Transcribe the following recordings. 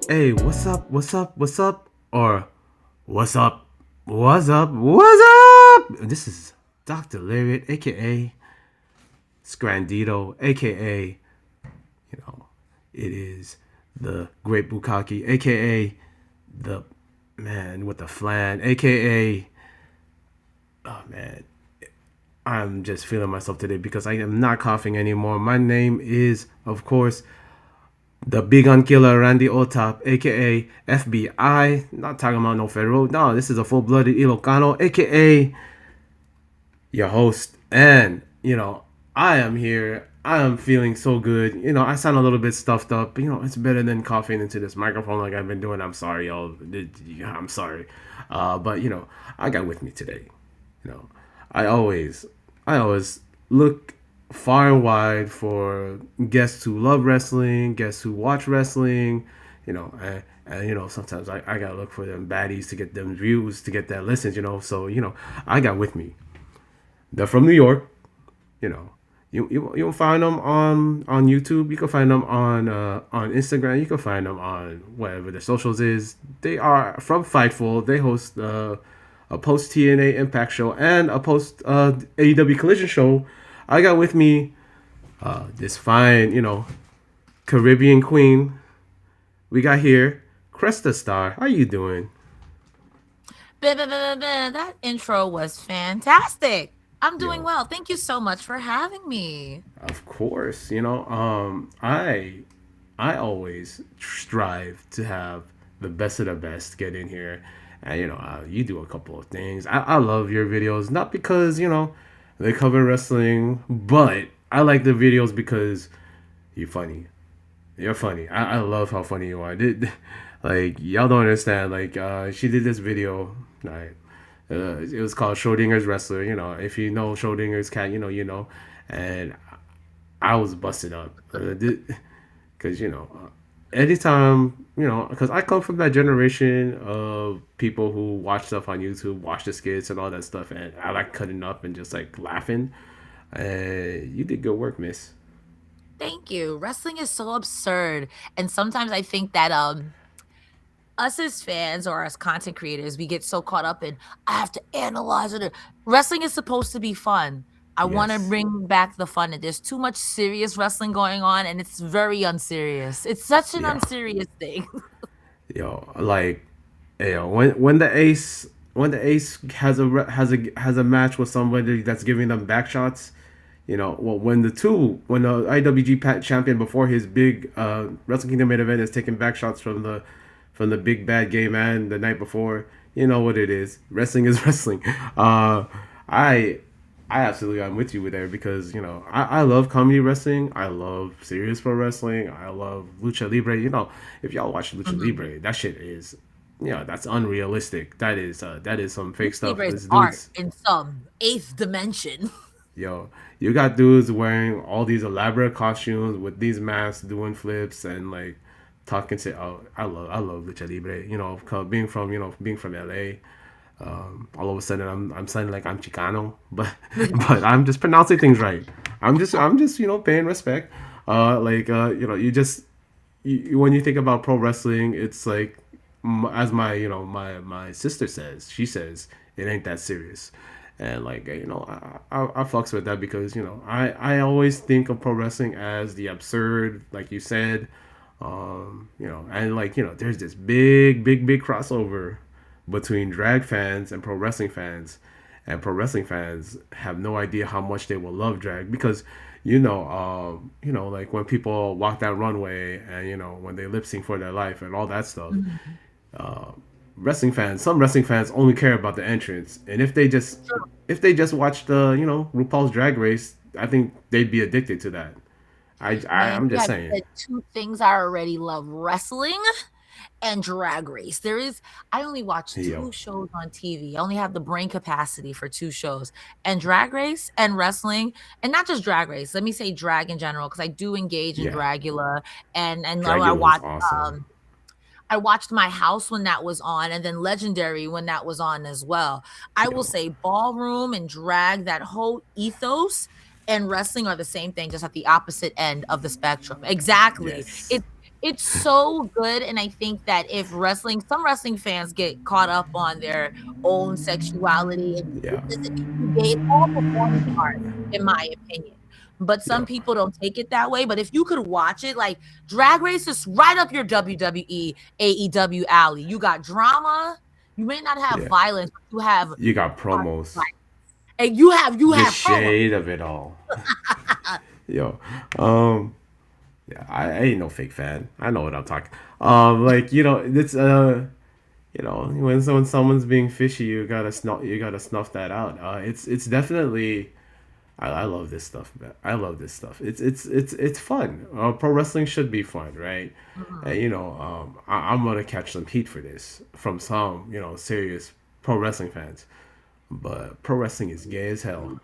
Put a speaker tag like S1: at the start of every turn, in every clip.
S1: Hey, what's up? What's up? What's up? Or what's up? What's up? What's up? This is Dr. Lariat, aka Scrandito, aka, you know, it is the Great Bukaki, aka the man with the flan, aka, oh man, I'm just feeling myself today because I am not coughing anymore. My name is, of course, the big gun killer Randy Otap, aka FBI. Not talking about no federal. No, this is a full blooded Ilocano, aka your host. And, I am here. I am feeling so good. I sound a little bit stuffed up. It's better than coughing into this microphone like I've been doing. I'm sorry, y'all. I'm sorry. But, I got with me today. You know, I always, I always look far and wide for guests who love wrestling, guests who watch wrestling, and sometimes I gotta look for them baddies to get them views, to get that listens. So I got with me. They're from New York. You know, you'll find them on YouTube. You can find them on Instagram. You can find them on whatever the socials is. They are from Fightful. They host a post TNA Impact show and a post AEW Collision show. I got with me this fine, Caribbean queen. We got here Cresta Starr. How you doing?
S2: That intro was fantastic. I'm doing
S1: Yo,
S2: well. Thank you so much for having me.
S1: of course. I always strive to have the best of the best get in here, and you do a couple of things. I love your videos, not because they cover wrestling, but I like the videos because you're funny. You're funny. I love how funny you are. Like y'all don't understand. Like she did this video. Right. It was called Schrodinger's Wrestler. If you know Schrodinger's cat, And I was busted up because anytime because I come from that generation of people who watch stuff on YouTube, watch the skits and all that stuff, and I like cutting up and just like laughing. And you did good work, Miss.
S2: Thank you. Wrestling is so absurd. And sometimes I think that us as fans or as content creators, we get so caught up in I have to analyze it. Wrestling is supposed to be fun. I want to
S1: Yes.
S2: bring back the fun. And there's too much serious wrestling going on and it's very unserious. It's such an
S1: Yeah.
S2: unserious thing.
S1: Like, when the ace has a match with somebody that's giving them back shots. Well, when the IWG champion before his big Wrestle Kingdom main event is taking back shots from the big bad gay man the night before. You know what it is. Wrestling is wrestling. I I absolutely I'm with you with there because I love comedy wrestling. I love serious pro wrestling. I love lucha libre. If y'all watch lucha
S2: Mhm.
S1: libre, that shit is that's unrealistic. That is some fake
S2: Lucha
S1: stuff.
S2: Libre is
S1: This
S2: art
S1: dude's
S2: in some eighth dimension.
S1: Yo, you got dudes wearing all these elaborate costumes with these masks, doing flips and like talking to. Oh, I love lucha libre. Being from LA. All of a sudden, I'm sounding like I'm Chicano, but but I'm just pronouncing things right. I'm just paying respect. When you think about pro wrestling, it's like as my sister says, she says it ain't that serious, and like I fucks with that because I always think of pro wrestling as the absurd, like you said, and like there's this big crossover between drag fans and pro wrestling fans, and pro wrestling fans have no idea how much they will love drag because like when people walk that runway and when they lip sync for their life and all that stuff.
S2: Mhm.
S1: Some wrestling fans only care about the entrance, and if they just watch the RuPaul's Drag Race, I think they'd be addicted to that.
S2: Man,
S1: I'm
S2: you
S1: just
S2: have
S1: saying.
S2: said 2 things I already love, wrestling and Drag Race. I only watch
S1: Yo,
S2: 2 shows on TV. I only have the brain capacity for 2 shows, and Drag Race and wrestling, and not just Drag Race, let me say drag in general, because I do engage in
S1: yeah,
S2: Dragula, and I
S1: Dragula is
S2: watch,
S1: awesome.
S2: um I watched My House when that was on, and then Legendary when that was on as well. I will
S1: Yo,
S2: say ballroom and drag, that whole ethos and wrestling are the same thing, just at the opposite end of the spectrum. Exactly.
S1: yes,
S2: It's so good, and I think that if wrestling some wrestling fans get caught up on their own sexuality, and it
S1: Yeah,
S2: doesn't make you gay, it's all performance art, in my opinion. But some
S1: yeah,
S2: people don't take it that way, but if you could watch it, like, Drag Race is right up your WWE, AEW alley. You got drama, you may not have
S1: yeah.
S2: violence, but you have
S1: You got
S2: parts of
S1: promos,
S2: violence, and you
S1: the
S2: have promo.
S1: shade of it all. Yo, um, yeah, I ain't no fake fan. I know what I'm talking. Like it's when someone's being fishy, you gotta snuff that out. It's definitely. I love this stuff, man. I love this stuff. It's fun. Pro wrestling should be fun, right? And
S2: Mhm.
S1: I'm gonna catch some heat for this from some serious pro wrestling fans. But pro wrestling is gay as hell.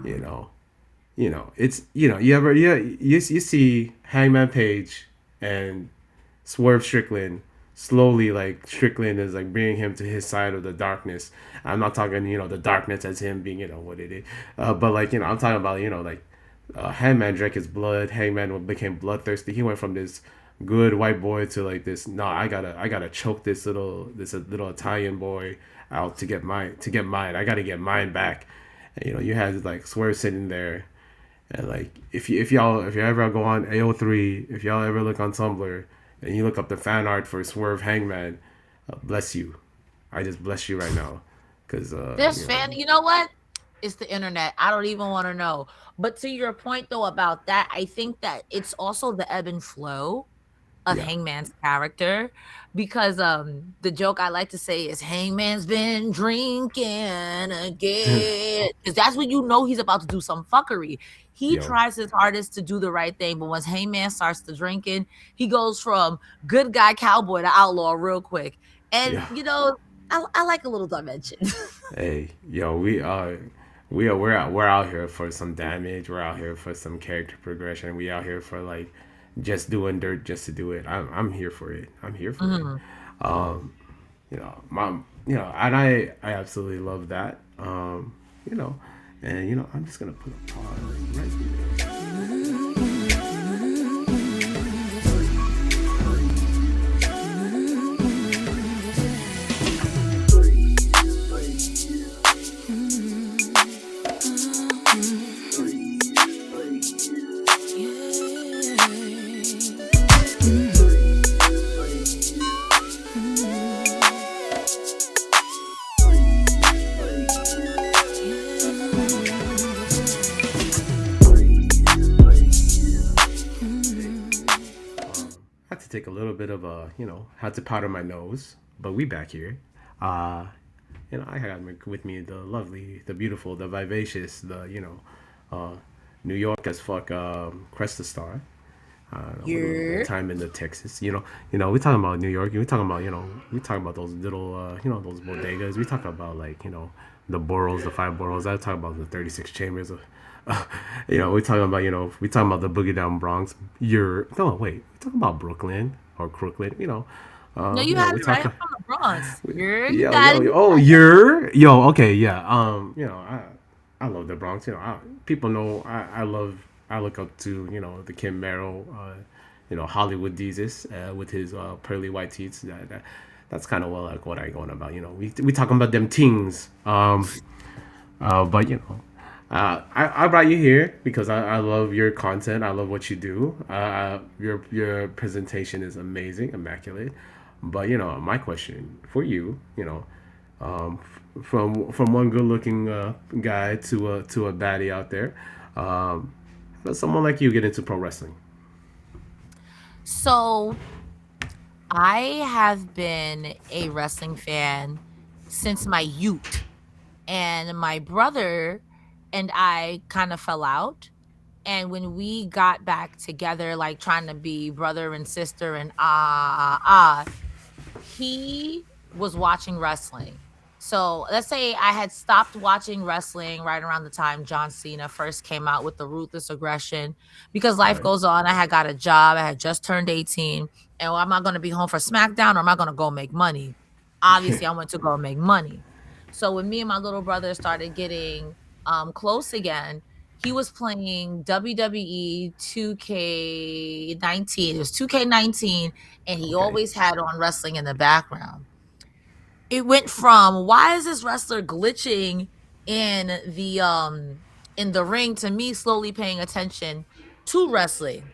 S1: You know, it's you see Hangman Page and Swerve Strickland slowly, like Strickland is like bringing him to his side of the darkness. I'm not talking the darkness as him being what it is, but like I'm talking about like Hangman drank his blood. Hangman became bloodthirsty. He went from this good white boy to like this. No, I gotta choke this little Italian boy out to get mine. I gotta get mine back. And, you had like Swerve sitting there, and like if you ever go on AO3, if y'all ever look on Tumblr and you look up the fan art for Swerve Hangman, bless you. I just bless you right now, cause
S2: There's fan you know what? It's the internet. I don't even wanna know. But to your point, though, about that, I think that it's also the ebb and flow of
S1: yeah,
S2: Hangman's character, because, the joke I like to say is, "Hangman's been drinking again," because that's when you know he's about to do some fuckery. He
S1: yo,
S2: tries his hardest to do the right thing, but once Hangman starts to drinking, he goes from good guy cowboy to outlaw real quick, and,
S1: yeah.
S2: I like a little dimension.
S1: Hey, yo, we're out here for some damage. We're out here for some character progression. We out here for like just doing dirt just to do it. I'm here for it. I'm here for it.
S2: Mhm.
S1: Mom, and I absolutely love that. You know, and I'm just gonna put a pause right here. Had to take a little bit of had to powder my nose, but we back here. Uh, I had with me the lovely, the beautiful, the vivacious, uh, New York as fuck, Cresta Starr. With a little bit of
S2: Yeah.
S1: time in the Texas. We talking about New York. We talking about we talking about those little those bodegas. We talking about like the boroughs, the five boroughs. I talk about the 36 chambers of. We talking about we talking about the boogie down Bronx. You're no wait. We talking about Brooklyn or Crooklyn.
S2: No, you had
S1: We
S2: it right. I'm
S1: talk.
S2: from the Bronx. Yeah, you
S1: Yo,
S2: got
S1: yo,
S2: it,
S1: yo.
S2: you
S1: Oh,
S2: got it.
S1: okay, yeah. I love the Bronx. People know I look up to the Kim Merrill, Hollywood Jesus with his pearly white teeth. That's kind of like what I going about. We talking about them things. But I brought you here because I love your content. I love what you do. Your presentation is amazing, immaculate. But my question for you, um, from one good-looking guy to a baddie out there, um, how does someone like you get into pro wrestling?
S2: So, I have been a wrestling fan since my youth, and my brother and I kinda fell out, and when we got back together, like, trying to be brother and sister and, he was watching wrestling. So let's say I had stopped watching wrestling right around the time John Cena first came out with the ruthless aggression. Because life
S1: Right.
S2: goes on, I had got a job, I had just turned 18, and am I going to be home for SmackDown or am I going to go make money? Obviously, I went to go make money. So when me and my little brother started getting close again, He was playing WWE 2K19. It was 2K19, and he
S1: Okay.
S2: always had on wrestling in the background. It went from why is this wrestler glitching in the ring to me slowly paying attention to wrestling.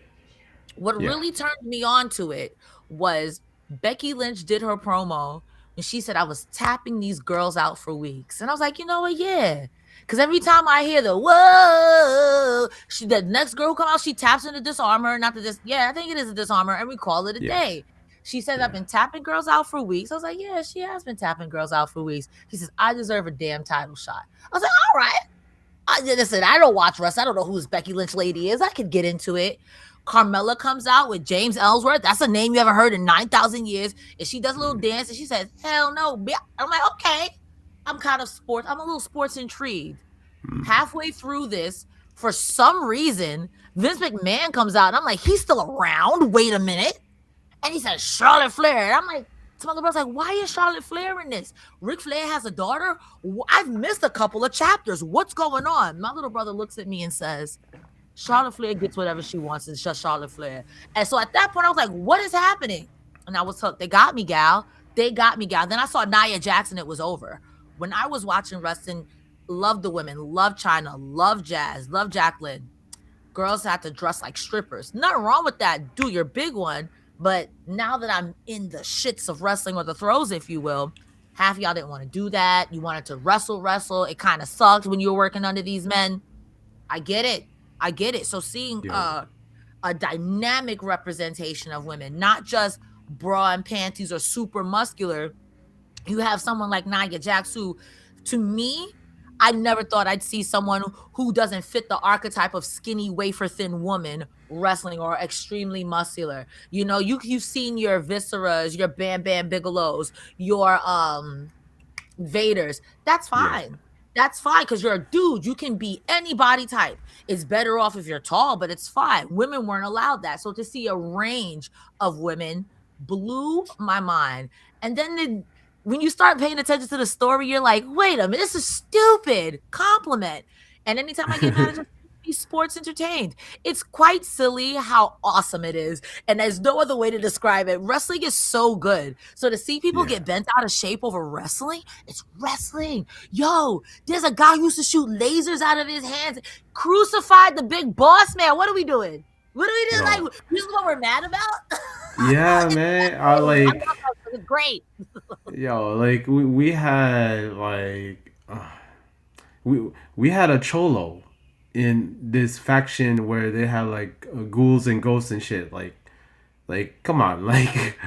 S2: What
S1: Yeah.
S2: really turned me on to it was Becky Lynch did her promo and she said, I was tapping these girls out for weeks. And I was like, you know what? Yeah. Because every time I hear the whoa, the next girl who come out, she taps into disarmor, not the yeah, I think it is a disarmor, and we call it a
S1: Yeah.
S2: day. She says, I've
S1: Yeah.
S2: been tapping girls out for weeks. I was like, yeah, she has been tapping girls out for weeks. She says, I deserve a damn title shot. I was like, all right. Listen, I don't watch wrestling. I don't know who this Becky Lynch lady is. I could get into it. Carmella comes out with James Ellsworth. That's a name you ever heard in 9,000 years. And she does a little
S1: Mm.
S2: dance and she says, hell no. I'm like, okay. I'm kind of sports. I'm a little sports intrigued.
S1: Mm.
S2: Halfway through this, for some reason, Vince McMahon comes out and I'm like, he's still around. Wait a minute. And he says, Charlotte Flair. And I'm like, to my little brother's like, why is Charlotte Flair in this? Ric Flair has a daughter. I've missed a couple of chapters. What's going on? My little brother looks at me and says, Charlotte Flair gets whatever she wants. It's just Charlotte Flair. And so at that point, I was like, what is happening? And I was hooked. They got me, gal. They got me, gal. Then I saw Nia Jackson. It was over. When I was watching wrestling, loved the women, loved China, loved Jazz, loved Jacqueline. Girls had to dress like strippers. Nothing wrong with that. Do your big one. But now that I'm in the shits of wrestling or the throes, if you will, half y'all didn't want to do that. You wanted to wrestle. It kind of sucked when you were working under these men. I get it. I get it. So seeing
S1: Yo.
S2: a dynamic representation of women, not just bra and panties or super muscular. You have someone like Nia Jax, who, to me, I never thought I'd see someone who doesn't fit the archetype of skinny, wafer thin woman wrestling or extremely muscular. You know, you've seen your Visceras, your Bam Bam Bigelows, your Vaders. That's
S1: Yeah.
S2: fine. That's fine because you're a dude. You can be any body type. It's better off if you're tall, but it's fine. Women weren't allowed that. So to see a range of women blew my mind. And then when you start paying attention to the story, you're like, wait a minute, this is stupid. Compliment. And anytime I get mad, I just be sports entertained. It's quite silly how awesome it is. And there's no other way to describe it. Wrestling is so good. So to see people
S1: Yeah.
S2: get bent out of shape over wrestling, it's wrestling. Yo, there's a guy who used to shoot lasers out of his hands, crucified the big boss man. What are we doing? What are we doing?
S1: Yo.
S2: Like, this is what we're mad about?
S1: Yeah,
S2: It's
S1: man. I
S2: great. I
S1: like.
S2: love wrestling. It's great.
S1: Yo, like we had like we had a cholo in this faction where they had like ghouls and ghosts and shit. Like come on, like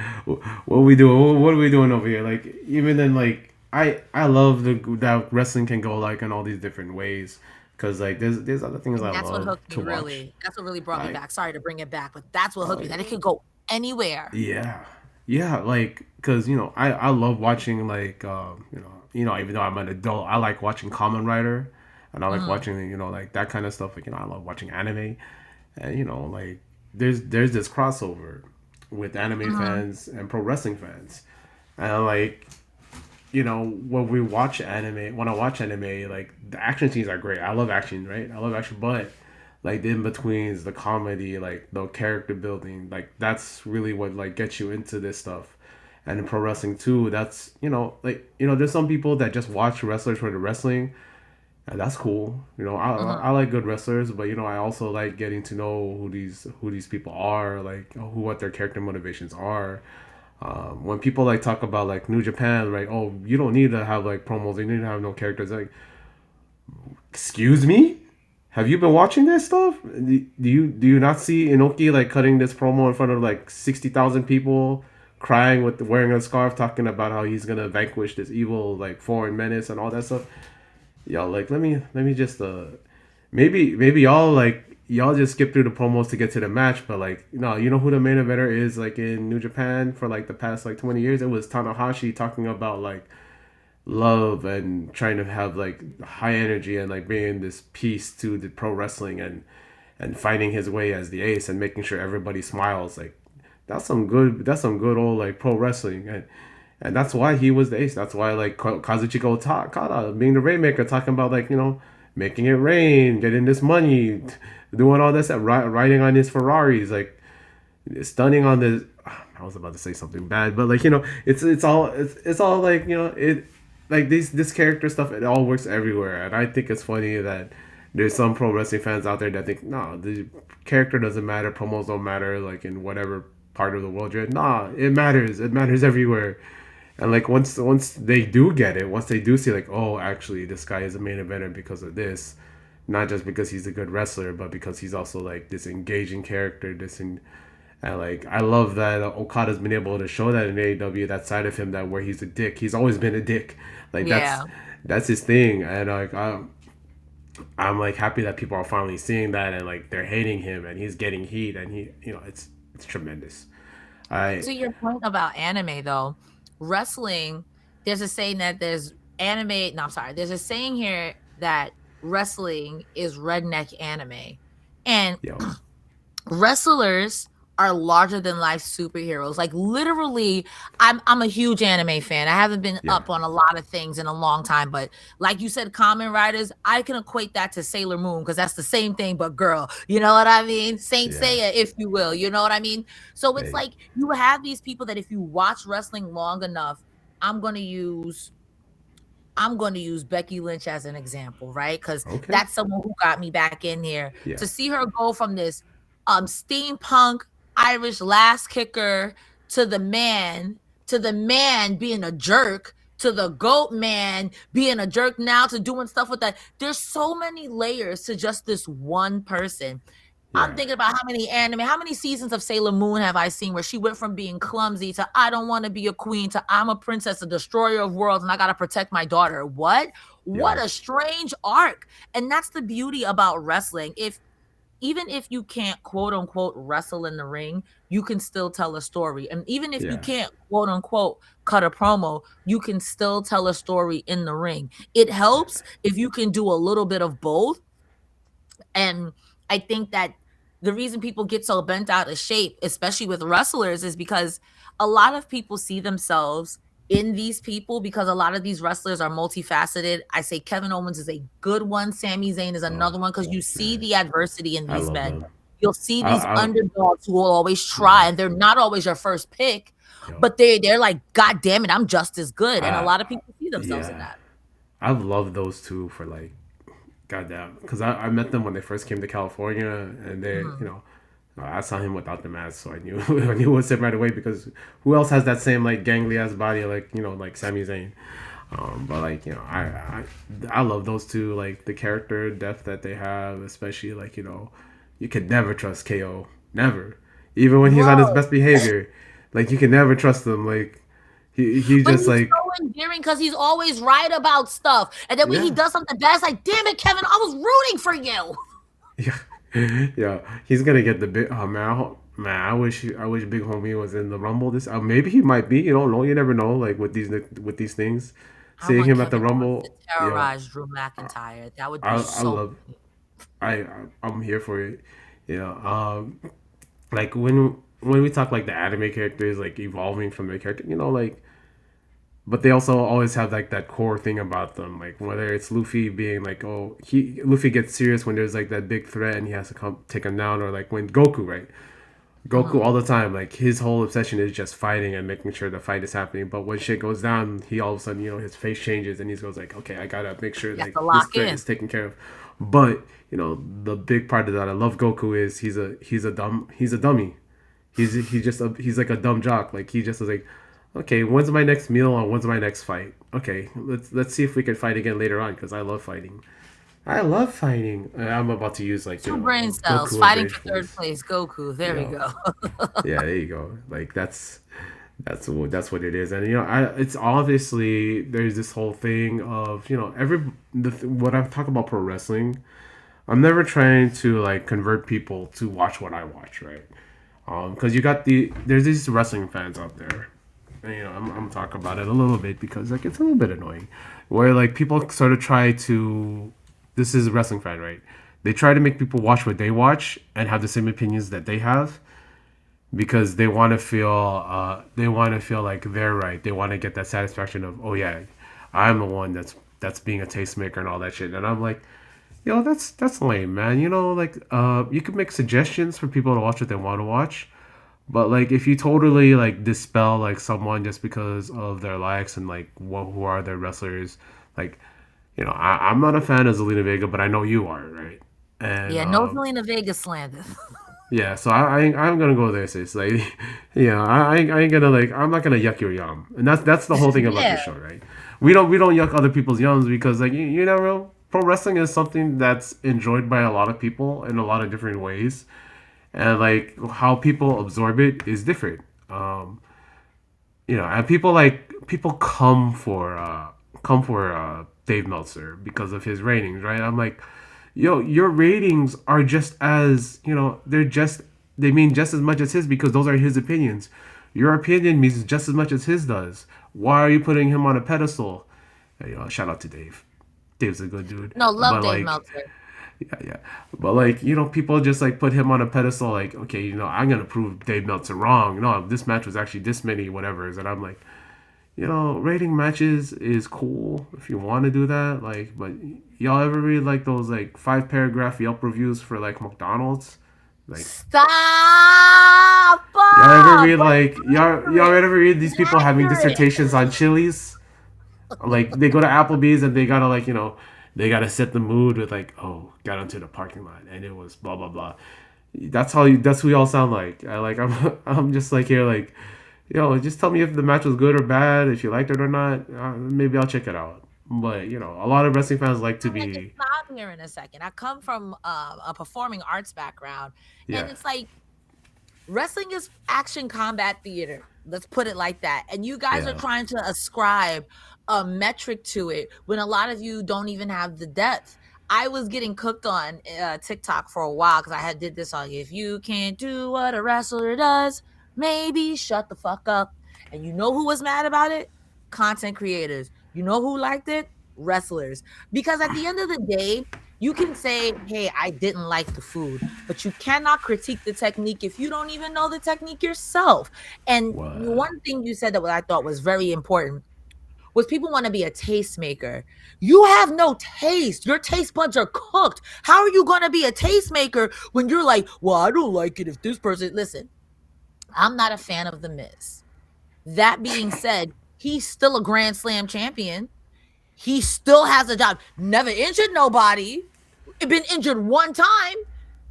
S1: what we doing? What are we doing over here? Like even then, like I love that wrestling can go like in all these different ways. Cause like there's other things
S2: And
S1: I
S2: that's what
S1: love
S2: hooked
S1: to
S2: me,
S1: watch.
S2: really. That's what really brought me
S1: Like
S2: back. Sorry to bring it back, but that's what hooked me.
S1: like
S2: That it could go anywhere.
S1: yeah, yeah, like because I love watching like even though I'm an adult, I like watching Kamen Rider, and I like
S2: Mhm.
S1: watching like that kind of stuff. Like I love watching anime, and like there's this crossover with anime
S2: Mhm.
S1: fans and pro wrestling fans, and like when we watch anime, when I watch anime, like the action scenes are great. I love action, right? I love action, but like the in betweens, the comedy, like the character building, like that's really what like gets you into this stuff. And in pro wrestling too, that's like there's some people that just watch wrestlers for the wrestling, and that's cool. I
S2: Mhm.
S1: like good wrestlers, but I also like getting to know who these people are, like who what their character motivations are. When people like talk about like New Japan, like you don't need to have like promos, you need to have no characters. Like, excuse me, have you been watching this stuff? Do you not see Inoki like cutting this promo in front of like 60,000 people, crying with wearing a scarf, talking about how he's gonna vanquish this evil like foreign menace and all that stuff? Yo, like let me just maybe y'all just skip through the promos to get to the match, but like you know who the main eventer is like in New Japan for like the past like 20 years? It was Tanahashi talking about like love and trying to have like high energy and like bringing this peace to the pro wrestling and finding his way as the ace and making sure everybody smiles. Like that's some good old like pro wrestling, and that's why he was the ace. That's why like Kazuchika Okada being the Rainmaker, talking about like making it rain, getting this money, doing all this, riding on his Ferraris, like stunning on the. I was about to say something bad, but like it's all like like these this character stuff. It all works everywhere, and I think it's funny that there's some pro wrestling fans out there that think no, the character doesn't matter, promos don't matter, like in whatever part of the world you're in. Nah, it matters. It matters everywhere. And like once they do get it, once they do see like, oh, actually this guy is a main eventer because of this, not just because he's a good wrestler, but because he's also like this engaging character, and like I love that Okada's been able to show that in AEW, that side of him that where he's a dick. He's always been a dick. Like
S2: Yeah.
S1: that's his thing, and like I'm like happy that people are finally seeing that, and like they're hating him, and he's getting heat, and it's tremendous. I
S2: To your point about anime though, wrestling, there's a saying that there's anime, no, I'm sorry. There's a saying here that wrestling is redneck anime. And
S1: yo
S2: wrestlers are larger than life superheroes. Like literally, I'm a huge anime fan. I haven't been
S1: yeah
S2: up on a lot of things in a long time, but like you said, Common Riders, I can equate that to Sailor Moon because that's the same thing, but girl. You know what I mean? Saint
S1: yeah
S2: Seiya, if you will. You know what I mean? So it's
S1: hey
S2: like you have these people that if you watch wrestling long enough, I'm gonna use I'm going to use Becky Lynch as an example, right? Because
S1: okay
S2: that's someone who got me back in here.
S1: yeah
S2: To see her go from this steampunk Irish last kicker to the man being a jerk, to the goat man being a jerk now, to doing stuff with that. There's so many layers to just this one person. I'm
S1: yeah
S2: thinking about how many seasons of Sailor Moon have I seen where she went from being clumsy to I don't want to be a queen to I'm a princess, a destroyer of worlds, and I got to protect my daughter. What? What
S1: yo
S2: a strange arc. And that's the beauty about wrestling. If even if you can't quote unquote wrestle in the ring, you can still tell a story. And even if you
S1: yeah
S2: can't quote unquote cut a promo, you can still tell a story in the ring. It helps if you can do a little bit of both, and I think that the reason people get so bent out of shape, especially with wrestlers, is because a lot of people see themselves in these people because a lot of these wrestlers are multifaceted. I say Kevin Owens is a good one. Sami Zayn is
S1: oh
S2: another one because you see
S1: man
S2: the adversity in
S1: I
S2: these
S1: love
S2: men.
S1: them.
S2: You'll see these
S1: I
S2: underdogs who will always
S1: yeah
S2: try, and they're not always your first pick,
S1: yo
S2: but they're like, God damn it, I'm just as good. And a
S1: I
S2: lot of people see themselves in
S1: yeah
S2: that.
S1: I've loved those two for like goddamn because I met them when they first came to California, and they
S2: Mhm.
S1: I saw him without the mask, so I knew I knew it was him right away because who else has that same like gangly ass body like like Sami Zayn. But like I love those two, like the character depth that they have, especially like you can never trust KO, never, even when he's on his
S2: Bro,
S1: best behavior, like you can never trust him. Like he
S2: but
S1: just
S2: he's
S1: like
S2: so endearing because he's always right about stuff. And then when he
S1: yeah
S2: does something bad, it's like, damn it, Kevin, I was rooting for you.
S1: yeah yeah. He's gonna get the big. Oh man, man, I wish Big Homie was in the Rumble. This maybe he might be. You don't know. You never know. Like with these things,
S2: I
S1: seeing
S2: want
S1: him at the
S2: Kevin Owens to
S1: Rumble,
S2: terrorize Drew McIntyre. That would be
S1: I
S2: so.
S1: love. I'm here for it. Like when we talk like the anime characters like evolving from their character, like, but they also always have like that core thing about them, like whether it's Luffy being like, oh, Luffy gets serious when there's like that big threat and he has to come take him down, or like when Goku, right? Goku
S2: Mhm.
S1: all the time, like his whole obsession is just fighting and making sure the fight is happening. But when shit goes down, he all of a sudden, his face changes and he goes like, okay, I gotta make sure
S2: He has
S1: like
S2: to
S1: this
S2: lock
S1: threat
S2: in.
S1: is taken care of. But the big part of that I love Goku is he's a dummy. He's like a dumb jock. Like he just is like, okay, when's my next meal or when's my next fight? Okay, let's see if we can fight again later on because I love fighting. I love fighting. I'm about to use like
S2: Two brain cells
S1: Goku and
S2: fighting
S1: Rage
S2: for third
S1: Force.
S2: place. Goku. There we
S1: Yo,
S2: go.
S1: yeah, there you go. Like that's what it is, and it's obviously there's this whole thing of what I talk about pro wrestling. I'm never trying to like convert people to watch what I watch, right? Because there's these wrestling fans out there, and I'm talking about it a little bit because like it's a little bit annoying, where like people sort of try to, this is a wrestling fan, right? They try to make people watch what they watch and have the same opinions that they have because they want to feel like they're right. They want to get that satisfaction of, oh yeah, I'm the one that's being a tastemaker and all that shit. And I'm like, Yo, that's lame, man. You know, like you could make suggestions for people to watch what they want to watch, but like if you totally like dispel like someone just because of their likes and like who are their wrestlers, like I'm not a fan of Zelina Vega, but I know you are, right? And
S2: Yeah, no Zelina Vega slander.
S1: yeah, so I'm gonna go there, sis. Like, I ain't gonna like I'm not gonna yuck your yum, and that's the whole thing about
S2: Yeah.
S1: this show, right? We don't yuck other people's yums because like you never know. Pro wrestling is something that's enjoyed by a lot of people in a lot of different ways, and like how people absorb it is different. And people come for Dave Meltzer because of his ratings, right? I'm like, yo, your ratings are just as they mean just as much as his because those are his opinions. Your opinion means just as much as his does. Why are you putting him on a pedestal? Hey, shout out to Dave. Dave's a good dude,
S2: No, love
S1: but
S2: Dave
S1: like,
S2: Meltzer.
S1: yeah. But like, people just like put him on a pedestal. Like, okay, I'm gonna prove Dave Meltzer wrong. No, this match was actually this many whatever's, and I'm like, rating matches is cool if you want to do that. Like, but y'all ever read like those like 5 paragraph Yelp reviews for like McDonald's? Like,
S2: Stop!
S1: y'all ever read
S2: But
S1: like y'all ever read these people having
S2: accurate.
S1: dissertations on Chili's? Like they go to Applebee's and they gotta like they gotta set the mood with like, oh, got onto the parking lot and it was blah blah blah. That's who y'all sound like. I'm just like here like, just tell me if the match was good or bad, if you liked it or not. Maybe I'll check it out. But a lot of wrestling fans like to
S2: Like,
S1: be,
S2: stop here in a second. I come from a performing arts background, and
S1: yeah,
S2: it's like wrestling is action combat theater. Let's put it like that. And you guys are
S1: yeah,
S2: trying to ascribe a metric to it when a lot of you don't even have the depth. I was getting cooked on TikTok for a while because I had did this on if you can't do what a wrestler does, maybe shut the fuck up. And you know who was mad about it? Content creators. You know who liked it? Wrestlers. Because at the end of the day, you can say, hey, I didn't like the food, but you cannot critique the technique if you don't even know the technique yourself. And
S1: what,
S2: one thing you said that I thought was very important was people want to be a tastemaker. You have no taste. Your taste buds are cooked. How are you going to be a tastemaker when you're like, well, I don't like it if this person, listen, I'm not a fan of The Miz. That being said, he's still a Grand Slam champion. He still has a job. Never injured nobody. Been injured one time.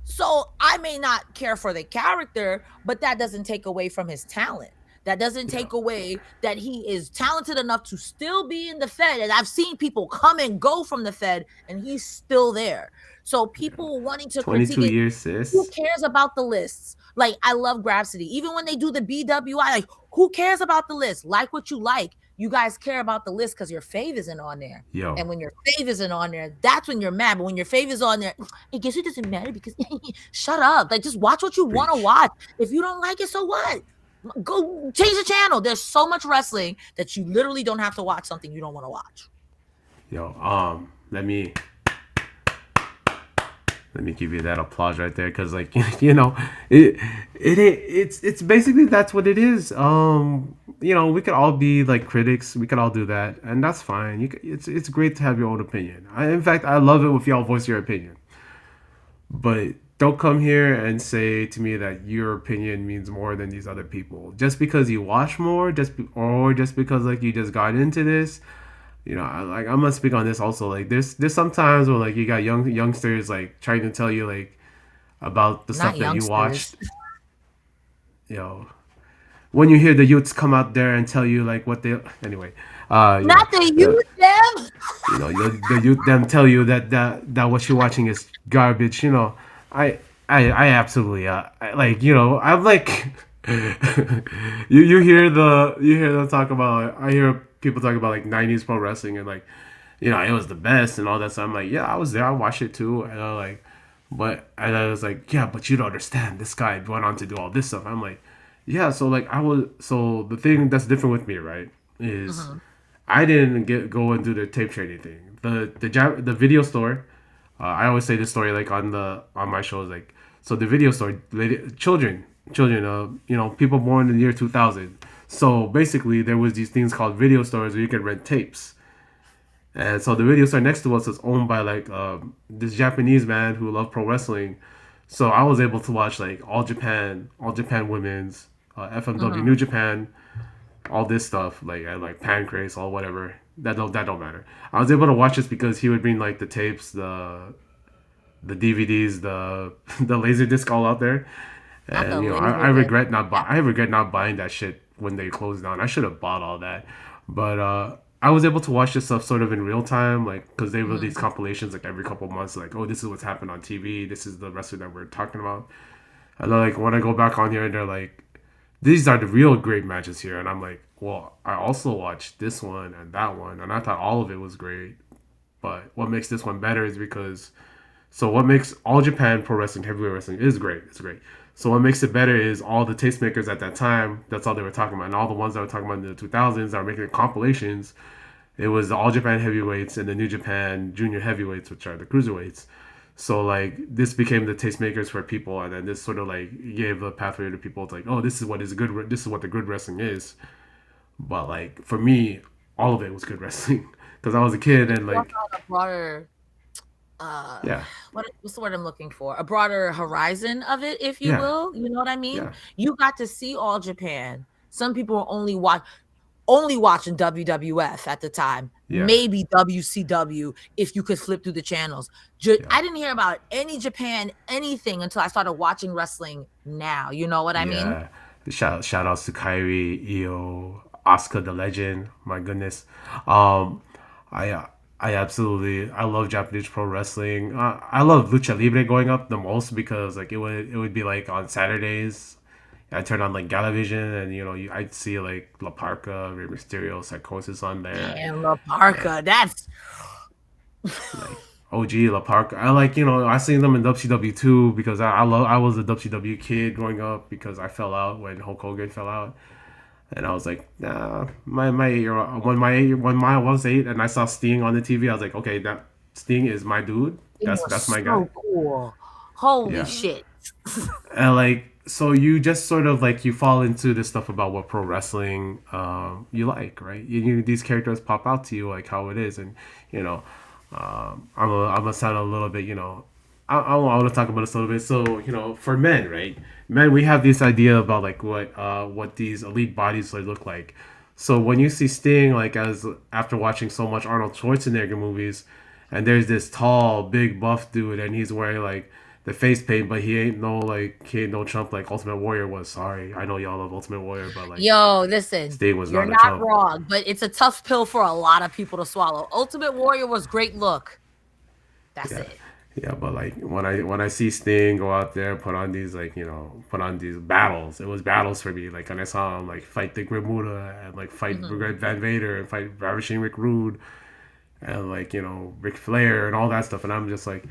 S2: So I may not care for the character, but that doesn't take away from his talent. That doesn't
S1: yeah,
S2: take away that he is talented enough to still be in the Fed. And I've seen people come and go from the Fed, and he's still there. So
S1: yeah.
S2: people wanting to critique
S1: 22
S2: it,
S1: years,
S2: who
S1: sis.
S2: cares about the lists? Like, I love Grapsity. Even when they do the BWI, like, who cares about the list? Like what you like. You guys care about the list because your fave isn't on there.
S1: Yo,
S2: And when your fave isn't on there, that's when you're mad. But when your fave is on there, I guess it doesn't matter because shut up. Like, just watch what you want to
S1: preach.
S2: watch. If you don't like it, so what? Go change the channel. There's so much wrestling that you literally don't have to watch something you don't want to watch.
S1: Yo, let me give you that applause right there because like it it's basically that's what it is. We could all be like critics, we could all do that, and that's fine. It's great to have your own opinion. In fact, I love it if y'all voice your opinion, but don't come here and say to me that your opinion means more than these other people just because you watch more, or just because like you just got into this. I'm gonna speak on this also. Like, there's sometimes where like you got youngsters like trying to tell you like about the
S2: Not
S1: stuff that you
S2: youngsters.
S1: watched. You know, when you hear the youths come out there and tell you like what they anyway,
S2: Not the
S1: the
S2: youth, them.
S1: the youth them tell you that what you're watching is garbage. I I absolutely like I'm like you hear them talk about I hear people talk about like 90s pro wrestling and like it was the best and all that. So I'm like, yeah, I was there, I watched it too, and I was like, yeah, but you don't understand. This guy went on to do all this stuff. I'm like, yeah, so like so the thing that's different with me, right, is
S2: Mhm.
S1: I didn't go and do the tape trading thing. The video store. I always say this story like on my shows like so the video store children people born in the year 2000. So basically there was these things called video stores where you could rent tapes. And so the video store next to us was owned by like this Japanese man who loved pro wrestling. So I was able to watch like All Japan Women's, FMW
S2: Mhm.
S1: New Japan, all this stuff like Pancrase, all whatever. That don't matter. I was able to watch this because he would bring like the tapes, the DVDs, the laser disc all out there.
S2: Not the
S1: And I
S2: laser disc.
S1: regret not I regret not buying that shit when they closed down. I should have bought all that, but I was able to watch this stuff sort of in real time, like because they release
S2: Mhm.
S1: compilations like every couple months, like oh this is what's happened on TV, this is the wrestler that we're talking about. And then like when I go back on here and they're like these are the real great matches here, and I'm like well I also watched this one and that one, and I thought all of it was great. But what makes this one better is because what makes All Japan Pro Wrestling Heavyweight Wrestling is great. It's great. So what makes it better is all the tastemakers at that time. That's all they were talking about, and all the ones that were talking about in the 2000s that were making compilations. It was the All Japan Heavyweights and the New Japan Junior Heavyweights, which are the cruiserweights. So like this became the tastemakers for people, and then this sort of like gave a pathway to people to like, oh, this is what is good. This is what the good wrestling is. But like for me, all of it was good wrestling because I was a kid and
S2: You also
S1: like
S2: had a broader, uh,
S1: yeah,
S2: what's the word I'm looking for? A broader horizon of it, if you
S1: yeah,
S2: will. You know what I mean?
S1: yeah,
S2: You got to see All Japan. Some people were only watching WWF at the time,
S1: yeah,
S2: maybe WCW if you could flip through the channels.
S1: yeah.
S2: I didn't hear about any Japan anything until I started watching wrestling now. You know what I mean?
S1: Yeah. Shout outs to Kyrie, Io, Oscar the Legend. My goodness. Um I I absolutely I love Japanese pro wrestling. I love Lucha Libre going up the most because like it would be like on Saturdays. I turn on like Galavision and I'd see like La Parca, Rey Mysterio, Psychosis on there.
S2: Damn, La
S1: And
S2: Parca, that's
S1: like OG La Parca. I like I seen them in WCW too because I was a WCW kid growing up because I fell out when Hulk Hogan fell out. And I was like, nah, my 8 year when I was 8 and I saw Sting on the TV, I was like, okay, that Sting is my dude.
S2: it
S1: That's
S2: was
S1: my guy.
S2: so cool. Holy
S1: Yeah.
S2: shit.
S1: And like so you just sort of like you fall into this stuff about what pro wrestling you like, right? These characters pop out to you like how it is, and you know, I'm gonna sound a little bit, I want to talk about this a little bit. So for men, right? Men, we have this idea about like what these elite bodies like look like. So when you see Sting, like as after watching so much Arnold Schwarzenegger movies, and there's this tall, big, buff dude, and he's wearing like the face paint, but he ain't no chump like Ultimate Warrior was. Sorry, I know y'all love Ultimate Warrior, but like
S2: Yo, listen,
S1: Sting was
S2: you're
S1: not a
S2: not
S1: chump.
S2: wrong, but it's a tough pill for a lot of people to swallow. Ultimate Warrior was great look. That's
S1: Yeah,
S2: it.
S1: yeah, but like when I see Sting go out there, put on these battles. It was battles for me. Like when I saw him like fight the Grim Muda and like fight
S2: Mhm.
S1: Red Van Vader and fight Ravishing Rick Rude and like Ric Flair and all that stuff, and I'm just like,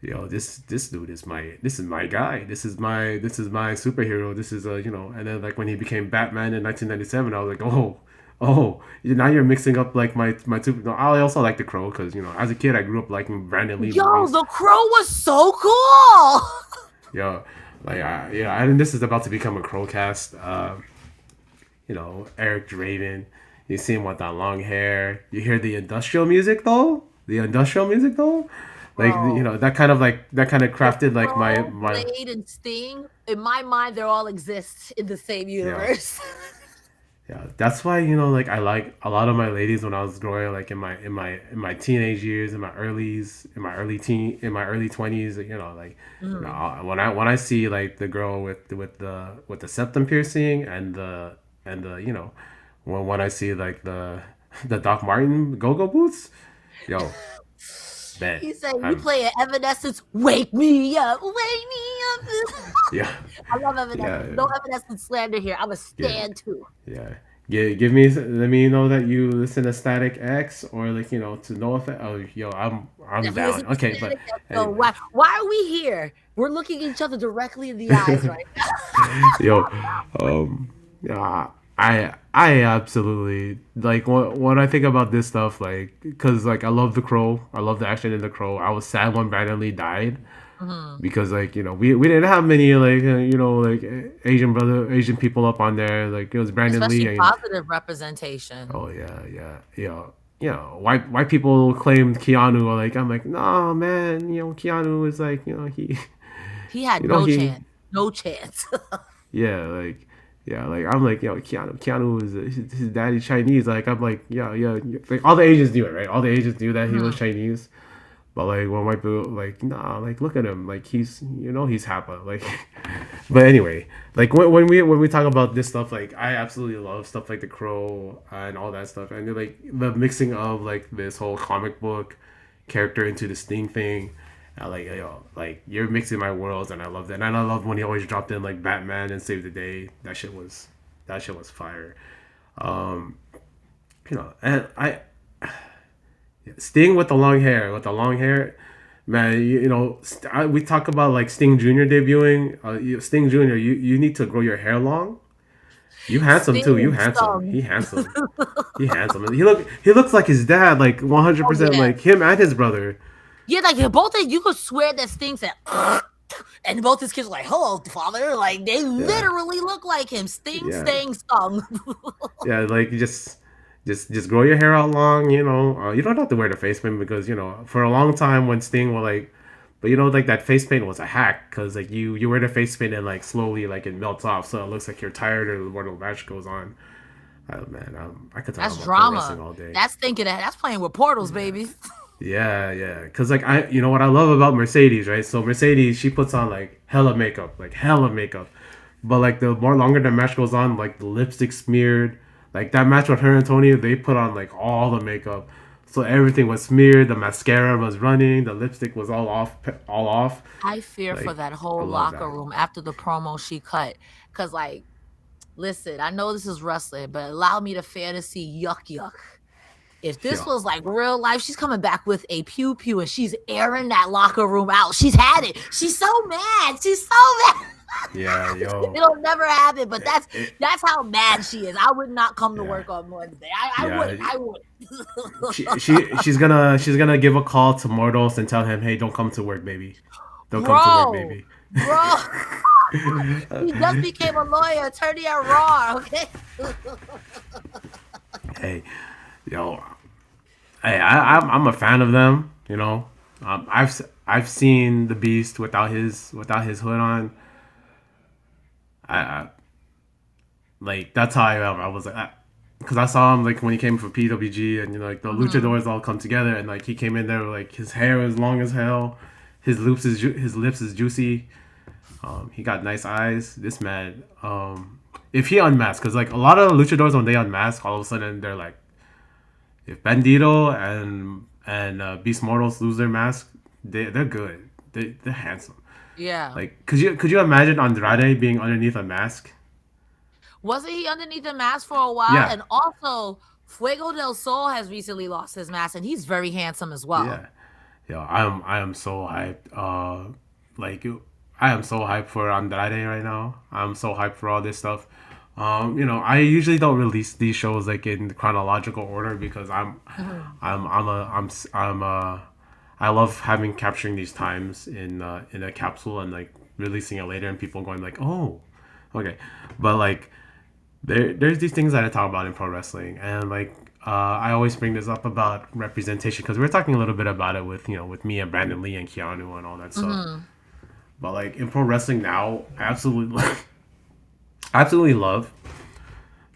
S1: this dude is my guy. This is my superhero. This is and then like when he became Batman in 1997, I was like, oh, now you're mixing up like my two. No, I also like the Crow because as a kid I grew up liking Brandon Lee
S2: Yo,
S1: movies.
S2: the crow was so cool.
S1: Yeah, like yeah, and this is about to become a Crowcast. Eric Draven. You see him with that long hair. You hear the industrial music though. The industrial music though, like
S2: Bro,
S1: that kind of
S2: the
S1: crafted like
S2: crow,
S1: my
S2: Blade, and Sting, in my mind, they all exist in the same
S1: yeah.
S2: universe.
S1: Yeah, that's why like I like a lot of my ladies when I was growing like in my teenage years, in my early 20s. Like
S2: Mm.
S1: when I see like the girl with the septum piercing and the when I see like the Doc Martin go-go boots, yo, bet
S2: He said, "You
S1: I'm
S2: play Evanescence, wake me up, wake me up."
S1: yeah,
S2: I love
S1: yeah,
S2: Evanescence. No Evanescence slander here. I'm a
S1: yeah,
S2: stan too.
S1: yeah. Give me let me know that you listen to Static X or like to No Effect. Oh, yo, I'm
S2: Definitely
S1: down.
S2: listen to
S1: Okay, but
S2: Static X. So
S1: anyway,
S2: why are we here? We're looking each other directly in the eyes right now.
S1: yo, yeah, I absolutely like when I think about this stuff, like because like I love the Crow, I love the action in the Crow. I was sad when Brandon Lee died
S2: Mhm.
S1: because like we didn't have many like like Asian people up on there. Like it was Brandon Lee
S2: Especially
S1: and
S2: positive representation.
S1: oh yeah, yeah, yeah. white people claimed Keanu. Like I'm like, nah, man. Keanu is like,
S2: He had
S1: you know
S2: no
S1: he
S2: chance. No chance.
S1: yeah, like I'm like, Keanu is his daddy Chinese. Like I'm like, yeah. Like all the Asians knew it, right? All the Asians knew that he was
S2: Mhm.
S1: Chinese. But like when white people like, nah, like look at him, like he's Hapa, like. But anyway, like when we talk about this stuff, like I absolutely love stuff like The Crow and all that stuff, and like the mixing of like this whole comic book character into this Sting thing. Like like you're mixing my worlds, and I love that. And I love when he always dropped in like Batman and Save the Day. That shit was fire. Um, and Sting with the long hair, man. We talk about like Sting Junior debuting. Sting Junior, you need to grow your hair long. You handsome too. You
S2: Sting
S1: handsome.
S2: stung.
S1: He handsome. He handsome. He looks like his dad, like
S2: Oh
S1: 100%,
S2: yeah.
S1: like him and his brother.
S2: Yeah, like both of you could swear that Sting said and both his kids were like, "Hello, father." Like they
S1: Yeah,
S2: literally look like him. Sting,
S1: yeah,
S2: Sting, stung.
S1: yeah. Like just grow your hair out long. You don't have to wear the face paint because for a long time when Sting was like, but like that face paint was a hack because like you wear the face paint and like slowly like it melts off, so it looks like you're tired or more the match goes on. Oh man, I could talk
S2: That's
S1: about pro wrestling
S2: drama.
S1: all day.
S2: That's thinking that. That's playing with portals,
S1: Yeah.
S2: baby.
S1: Yeah. Cause like what I love about Mercedes, right? So Mercedes, she puts on like hella makeup. But like the more longer the match goes on, like the lipstick smeared. Like that match with her and Tony, they put on like all the makeup, so everything was smeared. The mascara was running. The lipstick was all off, all off.
S2: I fear for
S1: Like
S2: that
S1: I
S2: whole
S1: love
S2: locker
S1: that.
S2: room after the promo she cut. Cause like, listen, I know this is wrestling, but allow me to fantasy yuck. If this
S1: Yeah.
S2: was like real life, she's coming back with a pew pew and she's airing that locker room out. She's had it. She's so mad. She's so mad.
S1: Yeah, yo.
S2: It'll never happen, but
S1: It,
S2: that's
S1: it,
S2: that's how mad she is. I would not come to
S1: yeah.
S2: work on Wednesday. I
S1: Yeah.
S2: wouldn't. I wouldn't.
S1: She's gonna give a call to Mordos and tell him, hey, don't come to work, baby. Don't come to work,
S2: bro,
S1: baby.
S2: bro. He just became a lawyer, attorney at Raw. Okay.
S1: Hey, yo, hey, I'm a fan of them. I've seen the Beast without his hood on. I like that's how I am. I was like, because I saw him like when he came for PWG, and like the
S2: Mhm.
S1: luchadors all come together, and like he came in there like his hair is long as hell, his lips is juicy. He got nice eyes. This man, if he unmasked, because like a lot of luchadors when they unmask, all of a sudden they're like, if Bandito and Beast Mortals lose their mask, they're good. They're handsome.
S2: Yeah.
S1: Like, could you imagine Andrade being underneath a mask?
S2: Wasn't he underneath the mask for a while?
S1: Yeah,
S2: And also, Fuego del Sol has recently lost his mask, and he's very handsome as well.
S1: yeah. Yo, I am so hyped. Like I am so hyped for Andrade right now. I'm so hyped for all this stuff. I usually don't release these shows like in chronological order because
S2: Mhm.
S1: I'm a I'm I love having capturing these times in a capsule and like releasing it later and people going like, oh, okay, but like there's these things that I talk about in pro wrestling, and like I always bring this up about representation because we are talking a little bit about it with me and Brandon Lee and Keanu and all that stuff.
S2: Mhm.
S1: But like in pro wrestling now, I absolutely love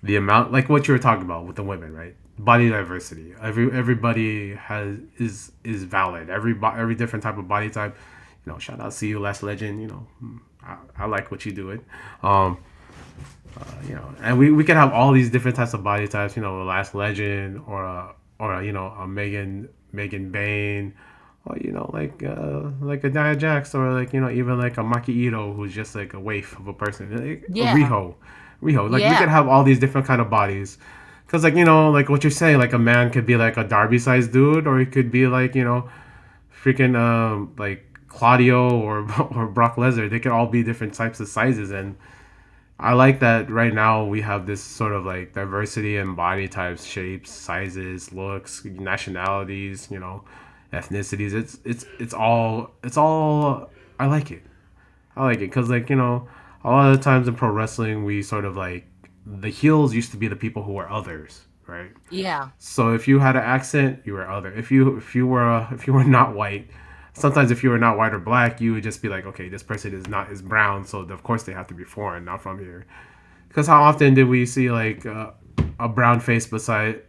S1: the amount like what you were talking about with the women, right? Body diversity. Everybody is valid. Every different type of body type. Shout out to you, Last Legend. I like what you do it. Um, and we can have all these different types of body types. A Last Legend or a Megan Bain, or like a Nia Jax, or like even like a Maki Ito who's just like a waif of a person, like a
S2: Yeah.
S1: Riho. Like we
S2: Yeah.
S1: could have all these different kind of bodies, because like like what you're saying, like a man could be like a Darby sized dude, or he could be like freaking like Claudio or or Brock Lesnar. They could all be different types of sizes, and I like that right now we have this sort of like diversity in body types, shapes, sizes, looks, nationalities, ethnicities. It's all I like it. I like it because like a lot of the times in pro wrestling we sort of like the heels used to be the people who were others, right?
S2: Yeah.
S1: So if you had an accent, you were other. If you were not white, sometimes if you were not white or black, you would just be like, okay, this person is brown, so of course they have to be foreign, not from here. Because how often did we see like a brown face beside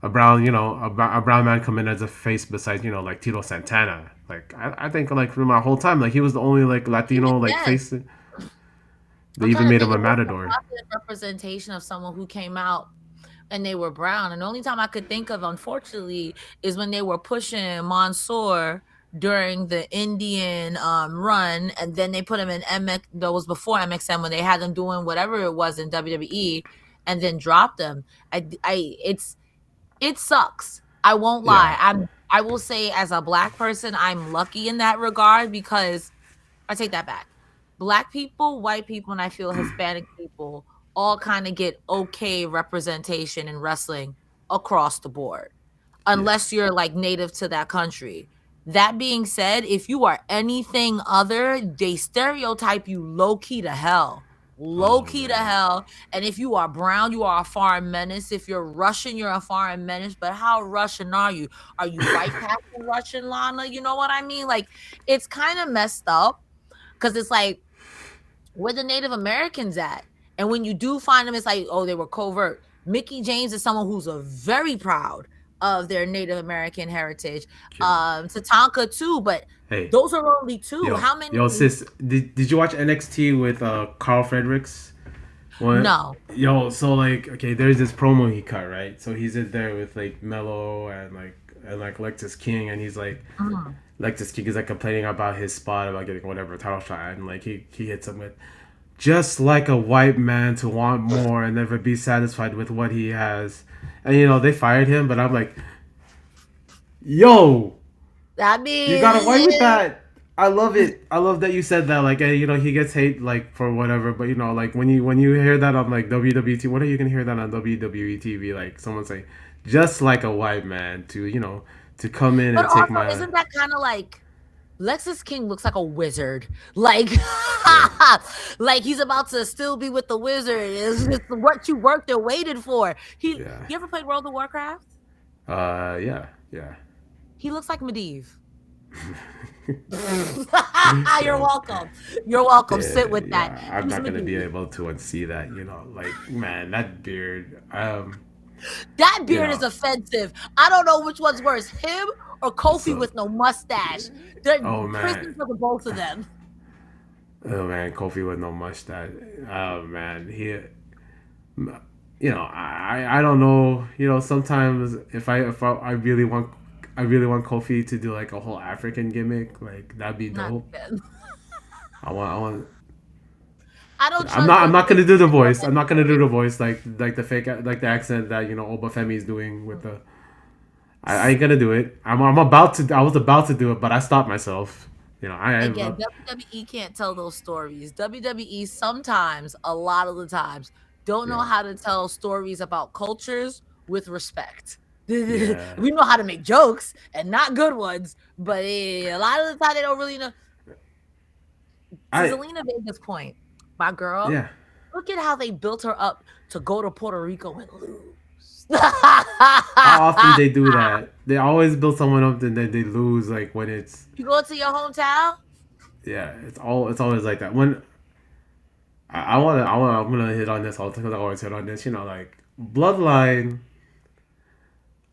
S1: a brown, a brown man come in as a face beside, like Tito Santana. Like I think like through my whole time, like he was the only like
S2: Even
S1: Latino like
S2: then,
S1: face. They
S2: I'm
S1: even
S2: trying to
S1: made him
S2: think
S1: a
S2: of what's a
S1: matador.
S2: positive representation of someone who came out and they were brown. And the only time I could think of, unfortunately, is when they were pushing Mansoor during the Indian run, and then they put him in MX. That was before MXM when they had them doing whatever it was in WWE, and then dropped them. It sucks. I won't lie.
S1: Yeah,
S2: I will say as a black person, I'm lucky in that regard because I take that back. Black people, white people, and I feel Hispanic people all kind of get okay representation in wrestling across the board,
S1: yeah.
S2: unless you're like native to that country. That being said, if you are anything other, they stereotype you low key to hell. Low
S1: Oh
S2: key to
S1: man.
S2: hell. And if you are brown, you are a foreign menace. If you're Russian, you're a foreign menace. But how Russian are you? Are you white passing Russian, Lana? You know what I mean? Like, it's kind of messed up because it's like, where the Native Americans at? And when you do find them, it's like, oh, they were covert. Mickey James is someone who's a very proud of their Native American heritage.
S1: Yo,
S2: Tatanka too, but
S1: hey,
S2: those are only two.
S1: yo,
S2: How many?
S1: yo, sis. Did you watch NXT with Carl Fredericks? What?
S2: No.
S1: Yo, so like, okay, there's this promo he cut, right? So he's in there with like Mello and like Lexus King, and he's like,
S2: Mhm.
S1: Lexus King is like complaining about his spot about getting whatever title shot, and like he hits him with, just like a white man to want more and never be satisfied with what he has, and they fired him, but I'm like, yo,
S2: I
S1: you
S2: mean,
S1: got away with that. I love it. I love that you said that. Like, he gets hate like for whatever, but like when you hear that on like WWT, what are you gonna hear that on WWE TV? Like someone say, just like a white man to come in
S2: but
S1: and take
S2: also,
S1: my
S2: isn't that kind of like Lexus King looks like a wizard? Like,
S1: yeah
S2: like he's about to still be with the wizard. It's what you worked and waited for.
S1: yeah
S2: You ever played World of Warcraft?
S1: yeah.
S2: He looks like Medivh. You're
S1: Yo,
S2: welcome. You're welcome.
S1: yeah,
S2: Sit with that.
S1: yeah. I'm
S2: He's
S1: not gonna be
S2: Medivh.
S1: able to unsee that. Like man, that beard.
S2: That
S1: You
S2: beard is
S1: know.
S2: offensive. I don't know which one's worse, him or Kofi
S1: So,
S2: with no mustache. They're
S1: oh man,
S2: prisons for the both of them.
S1: oh man, Kofi with no mustache. Oh man, I don't know. Sometimes if I really want Kofi to do like a whole African gimmick, like that'd be
S2: Not
S1: dope.
S2: again.
S1: I want.
S2: I don't
S1: I'm
S2: trust
S1: not. I'm not
S2: WWE
S1: gonna do the
S2: anymore
S1: voice. I'm not gonna do
S2: anyway.
S1: the voice like the fake like the accent that Obafemi is doing with the. I ain't gonna do it. I'm about to. I was about to do it, but I stopped myself. I am.
S2: Again, WWE can't tell those stories. WWE sometimes, a lot of the times, don't know
S1: Yeah.
S2: how to tell stories about cultures with respect. We
S1: Yeah.
S2: know how to make jokes and not good ones, but a lot of the time they don't really know. To
S1: I.
S2: Zelina Vega's point, my girl,
S1: Yeah.
S2: look at how they built her up to go to Puerto Rico and lose.
S1: How often they do that? They always build someone up and then they lose. Like when it's
S2: You go to your hometown?
S1: yeah, it's always like that. When I'm gonna hit on this all because I always hit on this. Like Bloodline.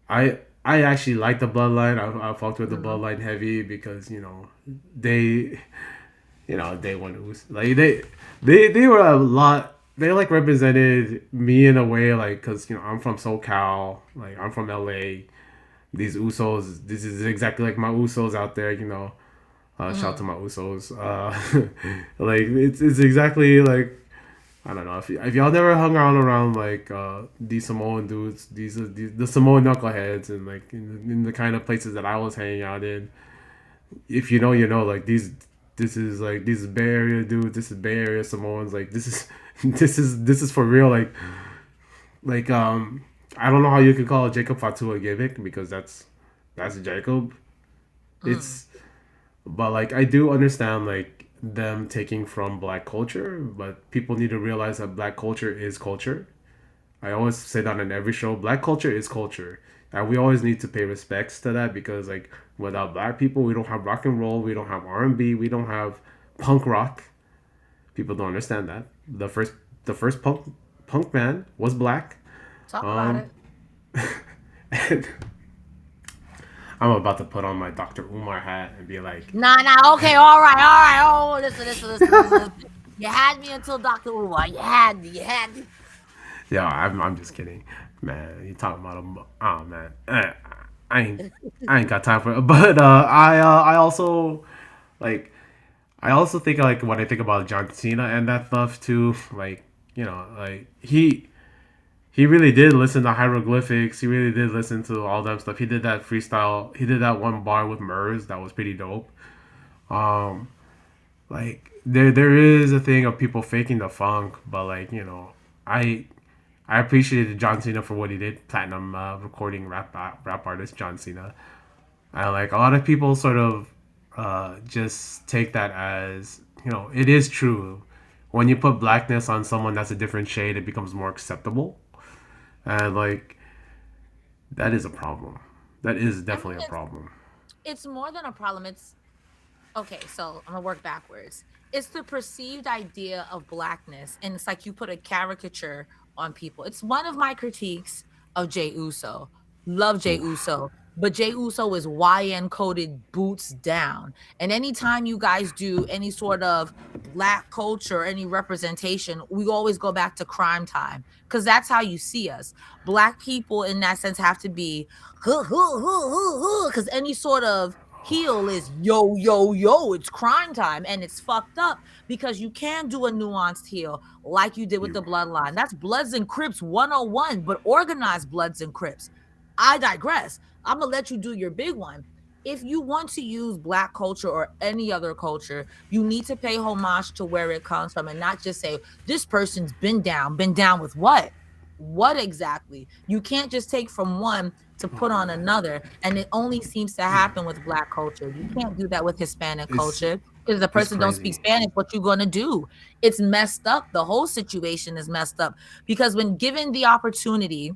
S1: I actually like the Bloodline. I fucked with the
S2: Mhm.
S1: Bloodline heavy because they they want to like they were a lot. They like represented me in a way like because I'm from SoCal, like I'm from LA. These Usos, this is exactly like my Usos out there. Shout out to
S2: Mhm.
S1: my Usos. Like it's exactly like I don't know if y'all never hung around like these Samoan dudes, these the Samoan knuckleheads, and like in the kind of places that I was hanging out in. If you know, you know. Like this is like these Bay Area dudes. This is Bay Area Samoans. Like this is this is for real. Like I don't know how you could call Jacob Fatu a gimmick because that's Jacob.
S2: Mm.
S1: It's but like I do understand like them taking from black culture, but people need to realize that black culture is culture. I always say that in every show. Black culture is culture, and we always need to pay respects to that because like without black people, we don't have rock and roll, we don't have R&B, we don't have punk rock. People don't understand that the first punk man was black.
S2: Talk about
S1: Um,
S2: it.
S1: and I'm about to put on my Dr. Umar hat and be like,
S2: Nah, nah. Okay, all right, all right. Oh, listen. You had me until Doctor Uwa. You had me. You had me.
S1: "Yo, I'm just kidding, man. You talking about a oh man, I ain't I ain't got time for it." But I also like I also think like when I think about John Cena and that stuff too, like like he really did listen to hieroglyphics. He really did listen to all that stuff. He did that freestyle. He did that one bar with Murs that was pretty dope. Um, like there is a thing of people faking the funk, but like I I appreciated John Cena for what he did. Platinum recording rap artist John Cena. I like a lot of people sort of just take that as it is true. When you put blackness on someone that's a different shade, it becomes more acceptable, and like that is a problem. That is
S2: I mean,
S1: definitely a problem.
S2: it's more than a problem. It's okay. So I'm gonna work backwards. It's the perceived idea of blackness, and it's like you put a caricature on people. It's one of my critiques of Jay Uso. Love Jay
S1: Oof.
S2: Uso, but Jay Uso is YN coded boots down. And anytime you guys do any sort of black culture, any representation, we always go back to crime time because that's how you see us. Black people, in that sense, have to be because any sort of heel is yo yo yo, it's crime time, and it's fucked up because you can do a nuanced heel like you did with
S1: You
S2: the bloodline. That's Bloods and Crips 101, but organized Bloods and Crips. I digress. I'm gonna let you do your big one. If you want to use black culture or any other culture, you need to pay homage to where it comes from and not just say this person's been down. Been down with what? What exactly? You can't just take from one to put on another. And it only seems to happen with black culture. You can't do that with Hispanic
S1: it's
S2: culture. Because the
S1: it's
S2: person don't speak
S1: crazy.
S2: Spanish, what you gonna do? It's messed up. The whole situation is messed up. Because when given the opportunity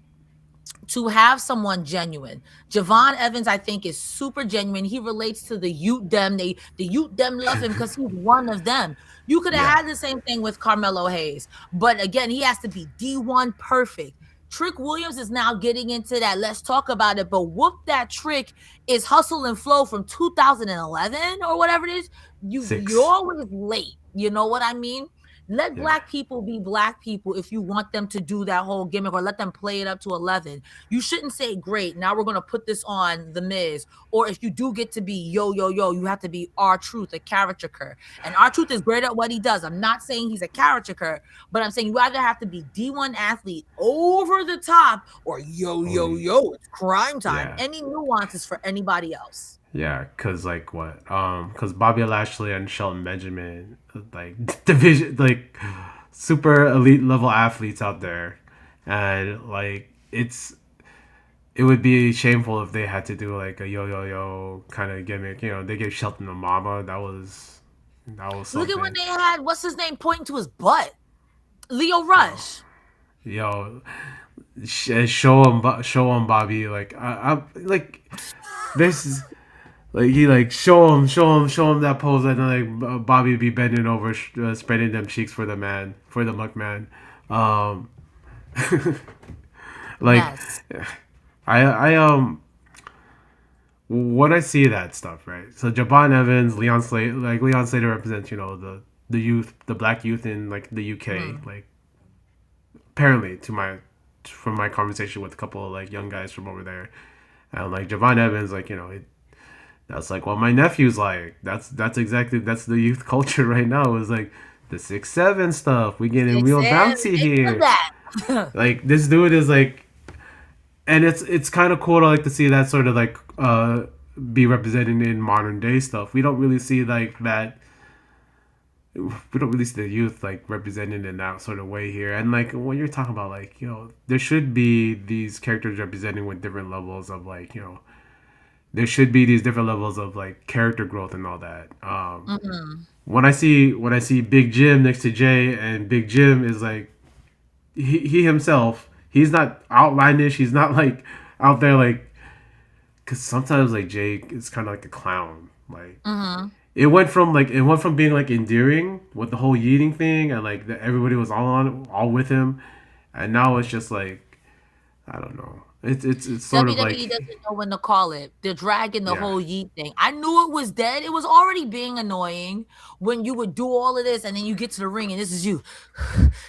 S2: to have someone genuine. Javon Evans, I think, is super genuine. He relates to the youth them. The youth them love him because he's one of them. You could have
S1: Yeah,
S2: had the same thing with Carmelo Hayes, but again, he has to be D1 perfect. Trick Williams is now getting into that. Let's talk about it. But whoop that trick is hustle and flow from 2011 or whatever it is. You're
S1: 6.
S2: always late. You know what I mean? Let
S1: Yeah,
S2: black people be black people if you want them to do that whole gimmick or let them play it up to 11. You shouldn't say, great, now we're going to put this on The Miz. Or if you do get to be yo, yo, yo, you have to be R-Truth, a caricature. And R-Truth is great at what he does. I'm not saying he's a caricature, but I'm saying you either have to be D1 athlete over the top or yo, yo,
S1: only
S2: yo, it's crime time.
S1: yeah.
S2: Any nuances for anybody else.
S1: Yeah, cause like what? Cause Bobby Lashley and Shelton Benjamin, like division, like super elite level athletes out there, and like it would be shameful if they had to do like a yo yo yo kind of gimmick. They gave Shelton a mama. That was
S2: Look at when
S1: something.
S2: they had, what's his name, pointing to his butt. Leo Rush.
S1: Yo, show him Bobby. Like I'm like this is. Like he like show him that pose, and then like Bobby be bending over, spreading them cheeks for the man, for the McMahon. Um, like
S2: Mess.
S1: I when I see that stuff, right? So Jabon Evans, Leon Slater represents the youth, the black youth in like the UK.
S2: Mm.
S1: Like apparently from my conversation with a couple of like young guys from over there, and like Javon Evans, like that's like what my nephew's like. That's the youth culture right now. Is like the 6'7" stuff. We getting
S2: Six
S1: real
S2: and
S1: bouncy
S2: think of
S1: here.
S2: that.
S1: Like this dude is like, and it's kind of cool to like to see that sort of like be represented in modern day stuff. We don't really see like that. We don't really see the youth like represented in that sort of way here. And like when you're talking about like there should be these characters representing with different levels of like there should be these different levels of like character growth and all that.
S2: Mm-mm.
S1: When I see Big Jim next to Jay, and Big Jim is like he himself He's not outlandish. He's not like out there like because sometimes like Jake is kind of like a clown. Like
S2: Mm-hmm.
S1: it went from being like endearing with the whole eating thing and like everybody was all with him, and now it's just like I don't know. It's sort of
S2: WWE
S1: like
S2: doesn't know when to call it. They're dragging the
S1: yeah
S2: whole yeet thing. I knew it was dead. It was already being annoying when you would do all of this and then you get to the ring and this is you.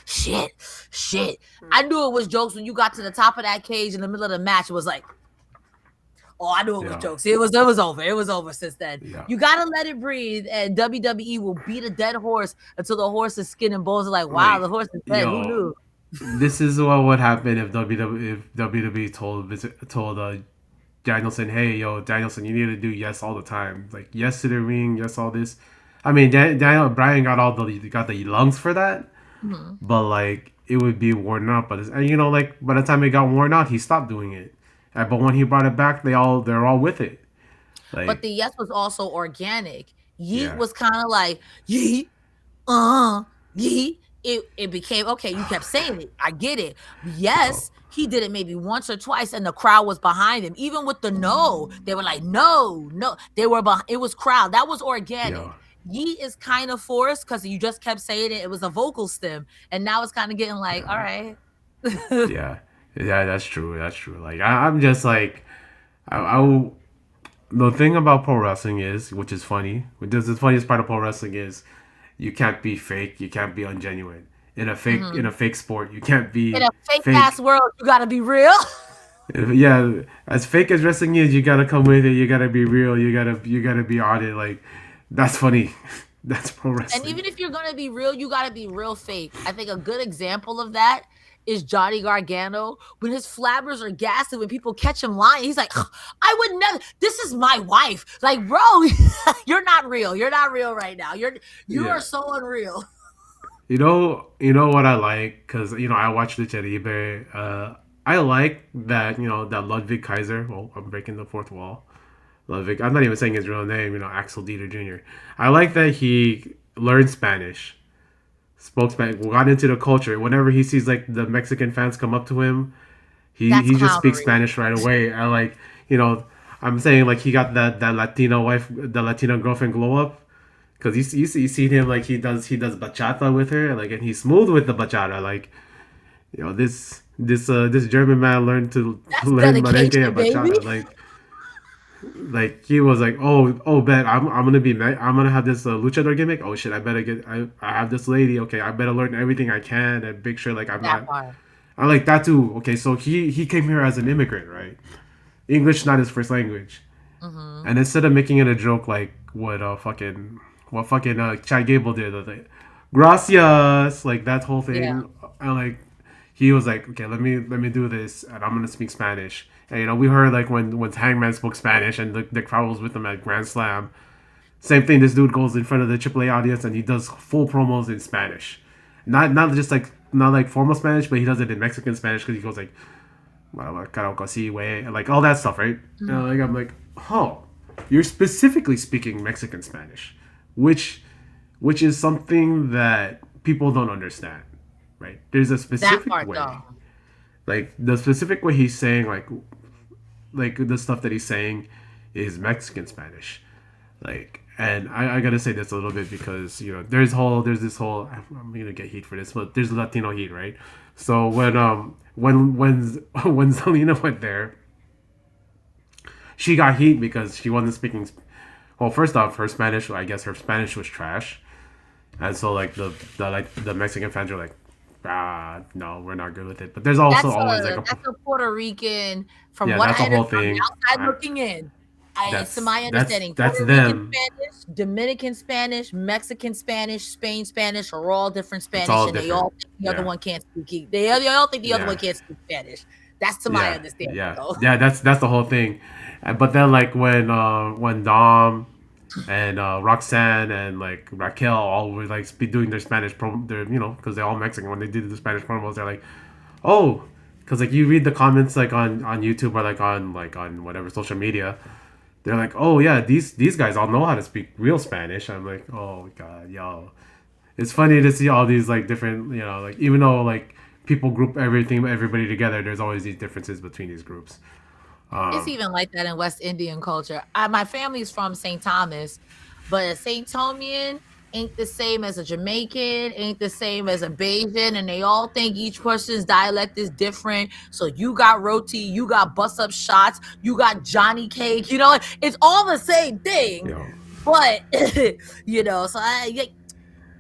S2: Shit, shit. I knew it was jokes when you got to the top of that cage in the middle of the match. It was like, oh, I knew it was
S1: yeah
S2: jokes. It was over. It was over since then.
S1: yeah.
S2: You gotta let it breathe, and WWE will beat a dead horse until the horse's skin and bones are like, wow,
S1: Like
S2: the horse is dead. Who
S1: yo,
S2: knew?
S1: this is what would happen if WWE told Danielson, hey yo Danielson, you need to do yes all the time, like yes to the ring, yes all this. I mean Daniel Bryan got the lungs for that,
S2: Mhm.
S1: but like it would be worn out. But and you know like by the time it got worn out, he stopped doing it. But when he brought it back, they're all with it.
S2: But
S1: Like
S2: the yes was also organic. Yeet
S1: yeah,
S2: was kind of like yeet, uh, yeet. It became okay. You kept saying it. I get it.
S1: yo,
S2: Yes, he did it maybe once or twice, and the crowd was behind him. Even with the no, they were like no, no. They were behind. It was crowd. That was
S1: yo,
S2: organic. Yeet is kind of forced because you just kept saying it. It was a vocal stem, and now it's kind of getting like, all
S1: yeah,
S2: right.
S1: yeah, yeah. That's true. That's true. Like I'm just like I the thing about pro wrestling is, which is funny, which is the funniest part of pro wrestling is, you can't be fake, you can't be ungenuine. In
S2: Mhm.
S1: a fake sport, you can't
S2: In
S1: be
S2: a fake ass
S1: fake.
S2: world, you gotta be real.
S1: Yeah, as fake as wrestling is, you gotta come with it. You gotta be real. You gotta be on it. Like that's funny. That's pro
S2: And
S1: wrestling.
S2: even if you're gonna be real, you gotta be real fake. I think a good example of that is Johnny Gargano when his flabbers are gassed and when people catch him lying, he's like, I would never. This is my wife. Like, bro, you're not real. You're not real right now. You are
S1: Yeah.
S2: so unreal.
S1: You know what I like because you know I watched the Cheribe. I like that you know that Ludwig Kaiser. Well, I'm breaking the fourth wall. Ludwig. I'm not even saying his real name. You know, Axel Dieter Jr. I like that he learned Spanish, spoke Spanish, got into the culture. Whenever he sees like the Mexican fans come up to him,
S2: That's
S1: he just speaks
S2: clownery.
S1: Spanish right away. I like you know. I'm saying like he got that Latina wife, the Latina girlfriend glow up. Cause you see him like he does bachata with her like and he's smooth with the bachata like you know this German man learned to
S2: That's
S1: learn merengue and
S2: dedication, baby.
S1: bachata like he was like oh bet I'm gonna I'm gonna have this luchador gimmick. Oh shit, I better get I have this lady. Okay, I better learn everything I can and make sure like I'm
S2: That
S1: not.
S2: part.
S1: I like that too. Okay, so he came here as an immigrant, right? English not his first language,
S2: Hmm.
S1: and instead of making it a joke like what fucking Chad Gable did, like, gracias, like that whole
S2: Yeah.
S1: thing, and like he was like, okay, let me do this, and I'm gonna speak Spanish. And you know, we heard like when Hangman spoke Spanish, and the crowd was with him at Grand Slam. Same thing. This dude goes in front of the AAA audience and he does full promos in Spanish, not just like not like formal Spanish, but he does it in Mexican Spanish because he goes like karaoke see way like all that stuff, right? And like I'm like, oh, you're specifically speaking Mexican Spanish, which which is something that people don't understand, right? There's a
S2: That
S1: specific
S2: part though.
S1: way, like the specific way he's saying like the stuff that he's saying is Mexican Spanish, like. And I gotta say this a little bit because you know there's this whole I'm gonna get heat for this, but there's Latino heat, right? So when Zelina went there, she got heat because she wasn't speaking. Well, first off, her Spanish, I guess her Spanish was trash, and so like the Mexican fans were like, no, we're not good with it. But there's also always like a
S2: That's a Puerto Rican, from
S1: yeah,
S2: what
S1: that's
S2: I
S1: a
S2: understand
S1: whole
S2: from the
S1: thing.
S2: outside looking in. It's to my understanding,
S1: That's
S2: Puerto Rican
S1: them.
S2: Spanish, Dominican Spanish, Mexican Spanish, Spain Spanish are all different
S1: It's
S2: Spanish,
S1: all
S2: and they
S1: different.
S2: all think the other
S1: Yeah,
S2: one can't speak. They all think the other one
S1: yeah,
S2: can't speak Spanish. That's to my
S1: yeah,
S2: understanding,
S1: yeah,
S2: though.
S1: yeah. That's the whole thing. But then like when Dom and Roxanne and like Raquel all were like be doing their Spanish their you know because they're all Mexican when they did the Spanish promos they're like oh because like you read the comments like on YouTube or like on whatever social media they're like oh yeah these guys all know how to speak real Spanish. I'm like oh god yo it's funny to see all these like different you know like even though like people group everybody together, there's always these differences between these groups.
S2: It's
S1: Um,
S2: even like that in West Indian culture. My family's from St. Thomas, but a St. Thomian ain't the same as a Jamaican, ain't the same as a Bajan, and they all think each person's dialect is different. So you got roti, you got bust up shots, you got Johnny cake, it's all the same thing.
S1: you know,
S2: But so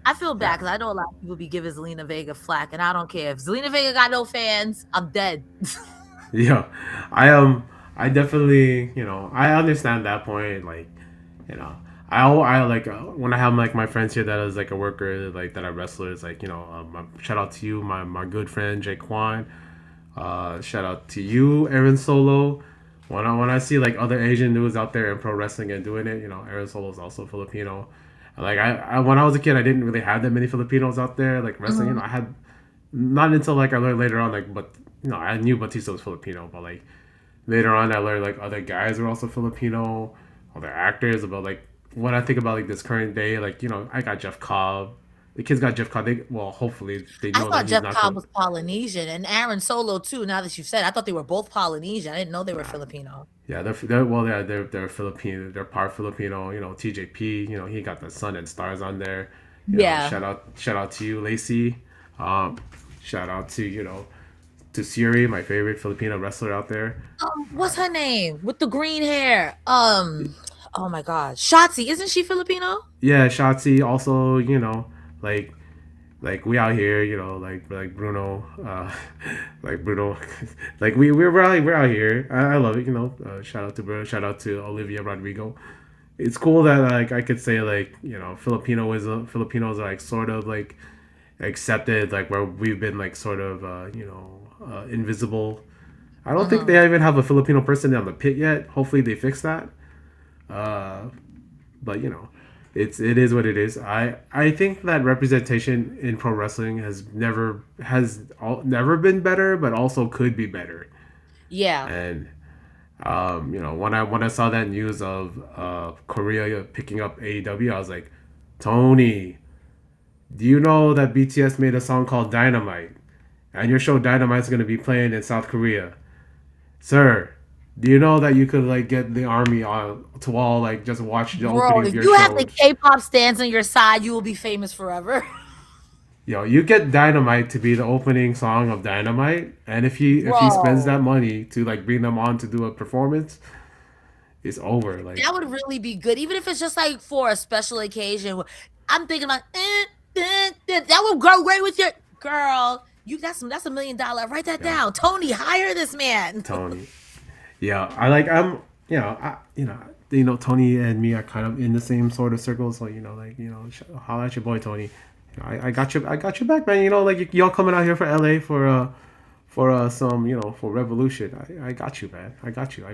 S2: I feel bad
S1: yeah,
S2: because I know a lot of people be giving Zelina Vega flack, and I don't care. If Zelina Vega got no fans, I'm dead.
S1: yeah. I definitely, I understand that point. Like, you know, I like when I have like my friends here that is like a worker, like that are wrestlers. Like, shout out to you, my good friend Jake Kwan. Shout out to you, Aaron Solo. When I see like other Asian dudes out there in pro wrestling and doing it, Aaron Solo is also Filipino. Like I when I was a kid, I didn't really have that many Filipinos out there like wrestling.
S2: Mhm.
S1: I had not until like I learned later on, like, but I knew Batista was Filipino, but like later on I learned like other guys are also Filipino, other actors. About like when I think about like this current day, like I got Jeff Cobb. The kids got Jeff Cobb. Well, hopefully they
S2: I
S1: know that
S2: thought
S1: he's
S2: Jeff
S1: not
S2: Cobb
S1: Filipino.
S2: was Polynesian and Aaron Solo too. Now that you said, I thought they were both Polynesian. I didn't know they were Filipino.
S1: Yeah, they're well, yeah, they're Filipino. They're part Filipino. TJP. He got the Sun and Stars on there.
S2: Yeah.
S1: Shout out to you, Lacey. Um, shout out to to Siri, my favorite Filipino wrestler out there.
S2: What's her name with the green hair? Oh my God, Shotzi. Isn't she Filipino?
S1: Yeah, Shotzi. Also, like we out here, like Bruno, like Bruno, like we're out here. I love it. Shout out to Bruno. Shout out to Olivia Rodrigo. It's cool that like I could say like Filipinos are like sort of like accepted, like where we've been like sort of invisible. I don't think
S2: Mm-hmm.
S1: they even have a Filipino person on the pit yet. Hopefully they fix that. Uh, but it is what it is. I think that representation in pro wrestling has never been better, but also could be better.
S2: Yeah.
S1: And when I saw that news of Korea picking up AEW, I was like, Tony, do you know that BTS made a song called Dynamite, and your show Dynamite's gonna be playing in South Korea, sir? Do you know that you could like get the army on to all like just watch the
S2: Bro,
S1: opening of
S2: if
S1: your
S2: you have the
S1: show?
S2: K-pop stands on your side, you will be famous forever.
S1: You get Dynamite to be the opening song of Dynamite, and if he spends that
S2: Bro,
S1: money to like bring them on to do a performance, it's over. Like,
S2: that would really be good, even if it's just like for a special occasion. I'm thinking like, that would go great with your girl. You that's $1 million. Write that
S1: yeah,
S2: down. Tony, hire this man.
S1: Tony. Yeah, I'm Tony and me are kind of in the same sort of circle. So like holla at your boy Tony. I got your back, man. Like y'all coming out here for LA for some for Revolution. I got you, man. I got you.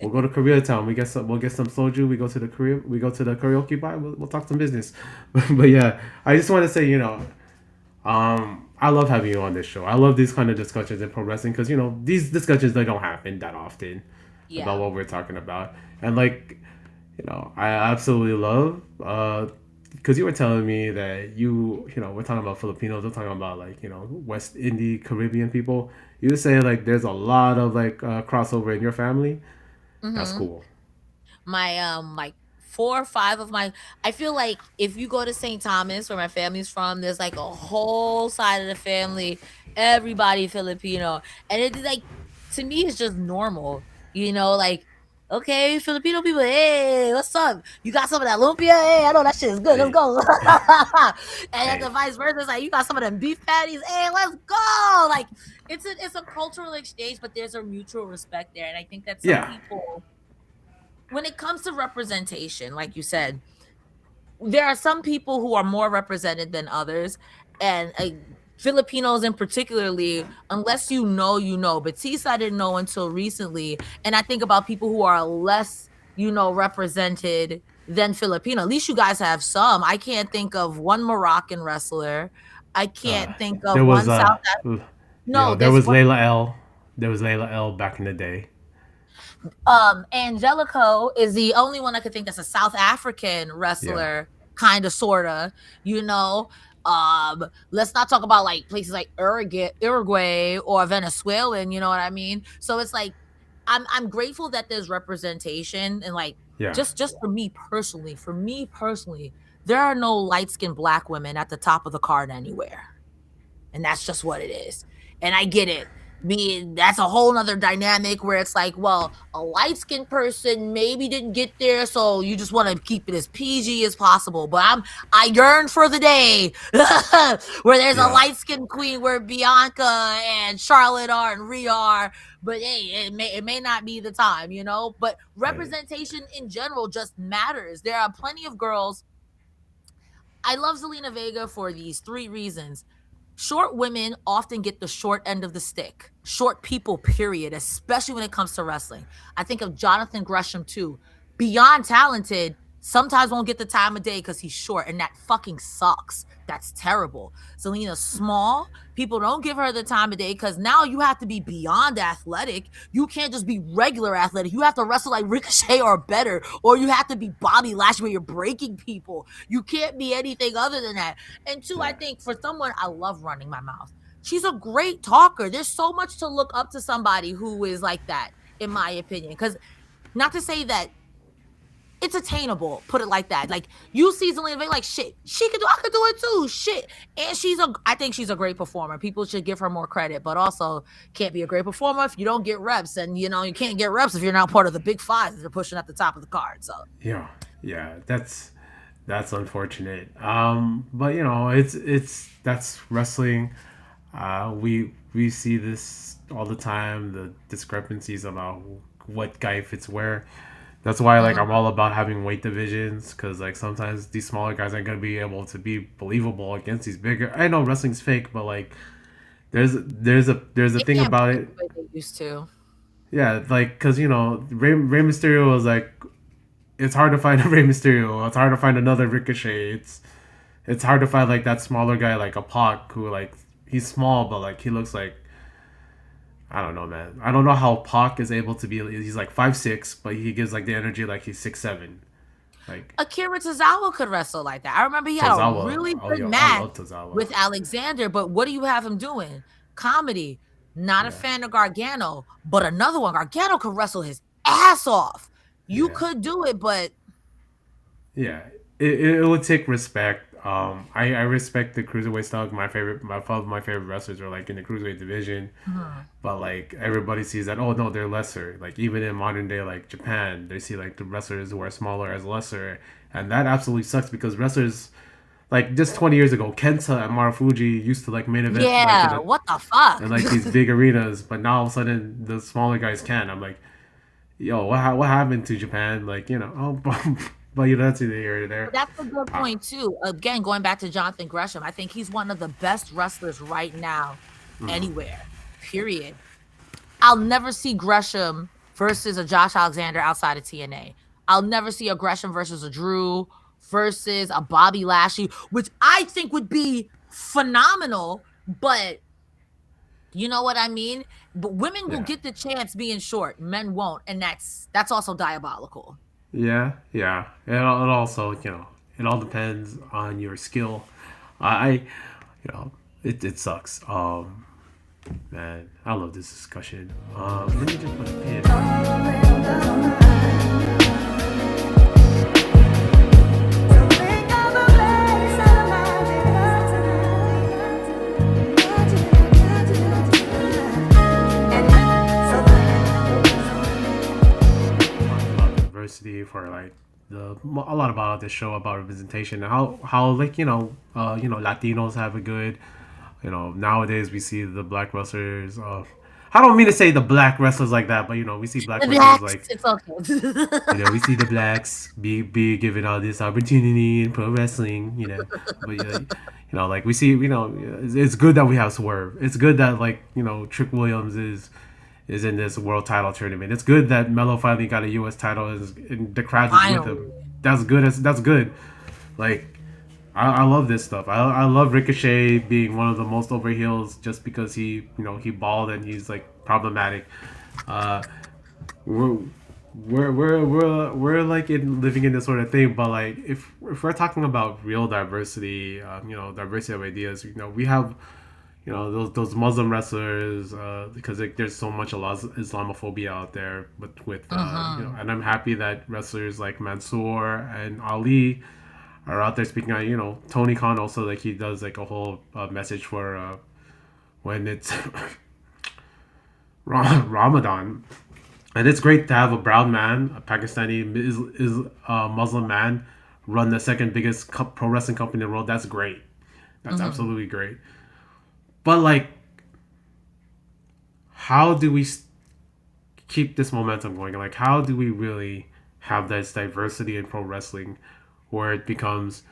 S1: We'll go to Koreatown. We'll get some soju. We go to the karaoke bar. We'll talk some business. But yeah, I just want to say I love having you on this show. I love these kind of discussions in pro wrestling because these discussions they don't happen that often about
S2: Yeah.
S1: what we're talking about, and like I absolutely love because you were telling me that we're talking about Filipinos, we're talking about like West Indian Caribbean people. You say like there's a lot of like crossover in your family. That's
S2: Mm-hmm.
S1: cool.
S2: My 4 or 5 of my I feel like if you go to St. Thomas where my family's from, there's like a whole side of the family, everybody Filipino. And it like to me it's just normal. Like okay, Filipino people, hey, what's up? You got some of that lumpia? Hey, I know that shit is good. Let's
S1: Hey,
S2: go. And then the
S1: hey,
S2: vice versa, it's like you got some of them beef patties. Hey, let's go. Like it's a cultural exchange, but there's a mutual respect there. And I think that some
S1: yeah,
S2: people when it comes to representation, like you said, there are some people who are more represented than others, and Filipinos in particularly, unless Batista I didn't know until recently, and I think about people who are less, represented than Filipino. At least you guys have some. I can't think of one Moroccan wrestler. I can't think of
S1: there was
S2: one South. No,
S1: there
S2: there's
S1: was
S2: one.
S1: Layla L. There was Layla L back in the day.
S2: Angelico is the only one I could think that's a South African
S1: Yeah,
S2: wrestler, kind of, sorta, you know. Let's not talk about like places like Uruguay or Venezuelan. You know what I mean? So it's like I'm grateful that there's representation and like
S1: Yeah.
S2: just for me personally, there are no light skinned black women at the top of the card anywhere. And that's just what it is. And I get it. That's a whole nother dynamic where it's like, well, a light skinned person maybe didn't get there, so you just want to keep it as PG as possible. But I yearn for the day where there's a
S1: Yeah.
S2: light skinned queen where Bianca and Charlotte are and Rhea are. But hey, it may not be the time, you know. But
S1: Right.
S2: representation in general just matters. There are plenty of girls. I love Zelina Vega for these three reasons. Short women often get the short end of the stick. Short people, period, especially when it comes to wrestling. I think of Jonathan Gresham too. Beyond talented, sometimes won't get the time of day because he's short, and that fucking sucks. That's terrible. Selena's small. People don't give her the time of day because now you have to be beyond athletic. You can't just be regular athletic. You have to wrestle like Ricochet or better, or you have to be Bobby Lashley where you're breaking people. You can't be anything other than that. And two, I
S1: Yeah.
S2: think for someone, I love running my mouth. She's a great talker. There's so much to look up to somebody who is like that, in my opinion. Because not to say that it's attainable, put it like that. Like you see Zelina Vega, like shit, she could do, I could do it too. Shit. And I think she's a great performer. People should give her more credit, but also can't be a great performer if you don't get reps. And you can't get reps if you're not part of the big five that are pushing at the top of the card. So
S1: Yeah. Yeah. That's unfortunate. But it's that's wrestling. We see this all the time. The discrepancies about what guy fits where. That's why like I'm
S2: mhm.
S1: all about having weight divisions because like sometimes these smaller guys aren't gonna be able to be believable against these bigger. I know wrestling's fake, but like there's a
S2: They
S1: thing
S2: can't
S1: about
S2: break
S1: it.
S2: the way they used to.
S1: Yeah, like because Rey Mysterio was like it's hard to find a Rey Mysterio. It's hard to find another Ricochet. It's hard to find like that smaller guy like a Pac who like he's small but like he looks like I don't know, man. I don't know how Pac is able to be. He's like 5'6", but he gives like the energy like he's 6'7". Like
S2: Akira Tozawa could wrestle like that. I remember he had a
S1: Tozawa.
S2: really
S1: Oh
S2: good
S1: yo, I
S2: match
S1: love Tozawa.
S2: with Alexander, but what do you have him doing? Comedy. Not a
S1: Yeah,
S2: fan of Gargano, but another one. Gargano could wrestle his ass off. You
S1: yeah,
S2: could do it, but
S1: yeah. It would take respect. I respect the cruiserweight style. My favorite wrestlers are like in the cruiserweight division.
S2: mhm.
S1: But like everybody sees that, oh no, they're lesser. Like even in modern day like Japan, they see like the wrestlers who are smaller as lesser, and that absolutely sucks because wrestlers like just 20 years ago, Kenta and Marufuji used to like main event like
S2: Yeah, what the fuck?
S1: in like these big arenas, but now all of a sudden the smaller guys can. I'm like, yo, what happened to Japan? Like but that's either here or there.
S2: That's a good
S1: Uh,
S2: point too. Again, going back to Jonathan Gresham, I think he's one of the best wrestlers right now anywhere. Period. I'll never see Gresham versus a Josh Alexander outside of TNA. I'll never see a Gresham versus a Drew versus a Bobby Lashley, which I think would be phenomenal. But you know what I mean? But women will
S1: yeah.
S2: get the chance being short, men won't, and that's also diabolical.
S1: Yeah, yeah. It also, it all depends on your skill. You know, it sucks. Man, I love this discussion. Let me just put a pin. Talking about diversity for like a lot about this show about representation and how like Latinos have a good nowadays we see the black wrestlers. I don't mean to say the black wrestlers like that, but we see black
S2: The
S1: wrestlers
S2: blacks,
S1: like
S2: it's okay.
S1: we see the blacks be given all this opportunity in pro wrestling. But like we see it's good that we have Swerve. It's good that like Trick Williams is in this world title tournament. It's good that Melo finally got a U.S. title and the crowd is with him.
S2: Finally.
S1: That's good. That's good. Like I love this stuff. I love Ricochet being one of the most over heels just because he bald and he's like problematic. Uh, we're like living in this sort of thing, but like if we're talking about real diversity, diversity of ideas, we have those Muslim wrestlers, because like, there's so much Islamophobia out there, but with
S2: Mhm.
S1: and I'm happy that wrestlers like Mansoor and Ali are out there speaking out. Tony Khan also, like, he does like a whole message for when it's Ramadan. And it's great to have a brown man, a Pakistani is Muslim man, run the second biggest pro wrestling company in the world. That's great. That's
S2: Mhm.
S1: absolutely great. But like, how do we keep this momentum going? Like, how do we really have this diversity in pro wrestling, where it becomes,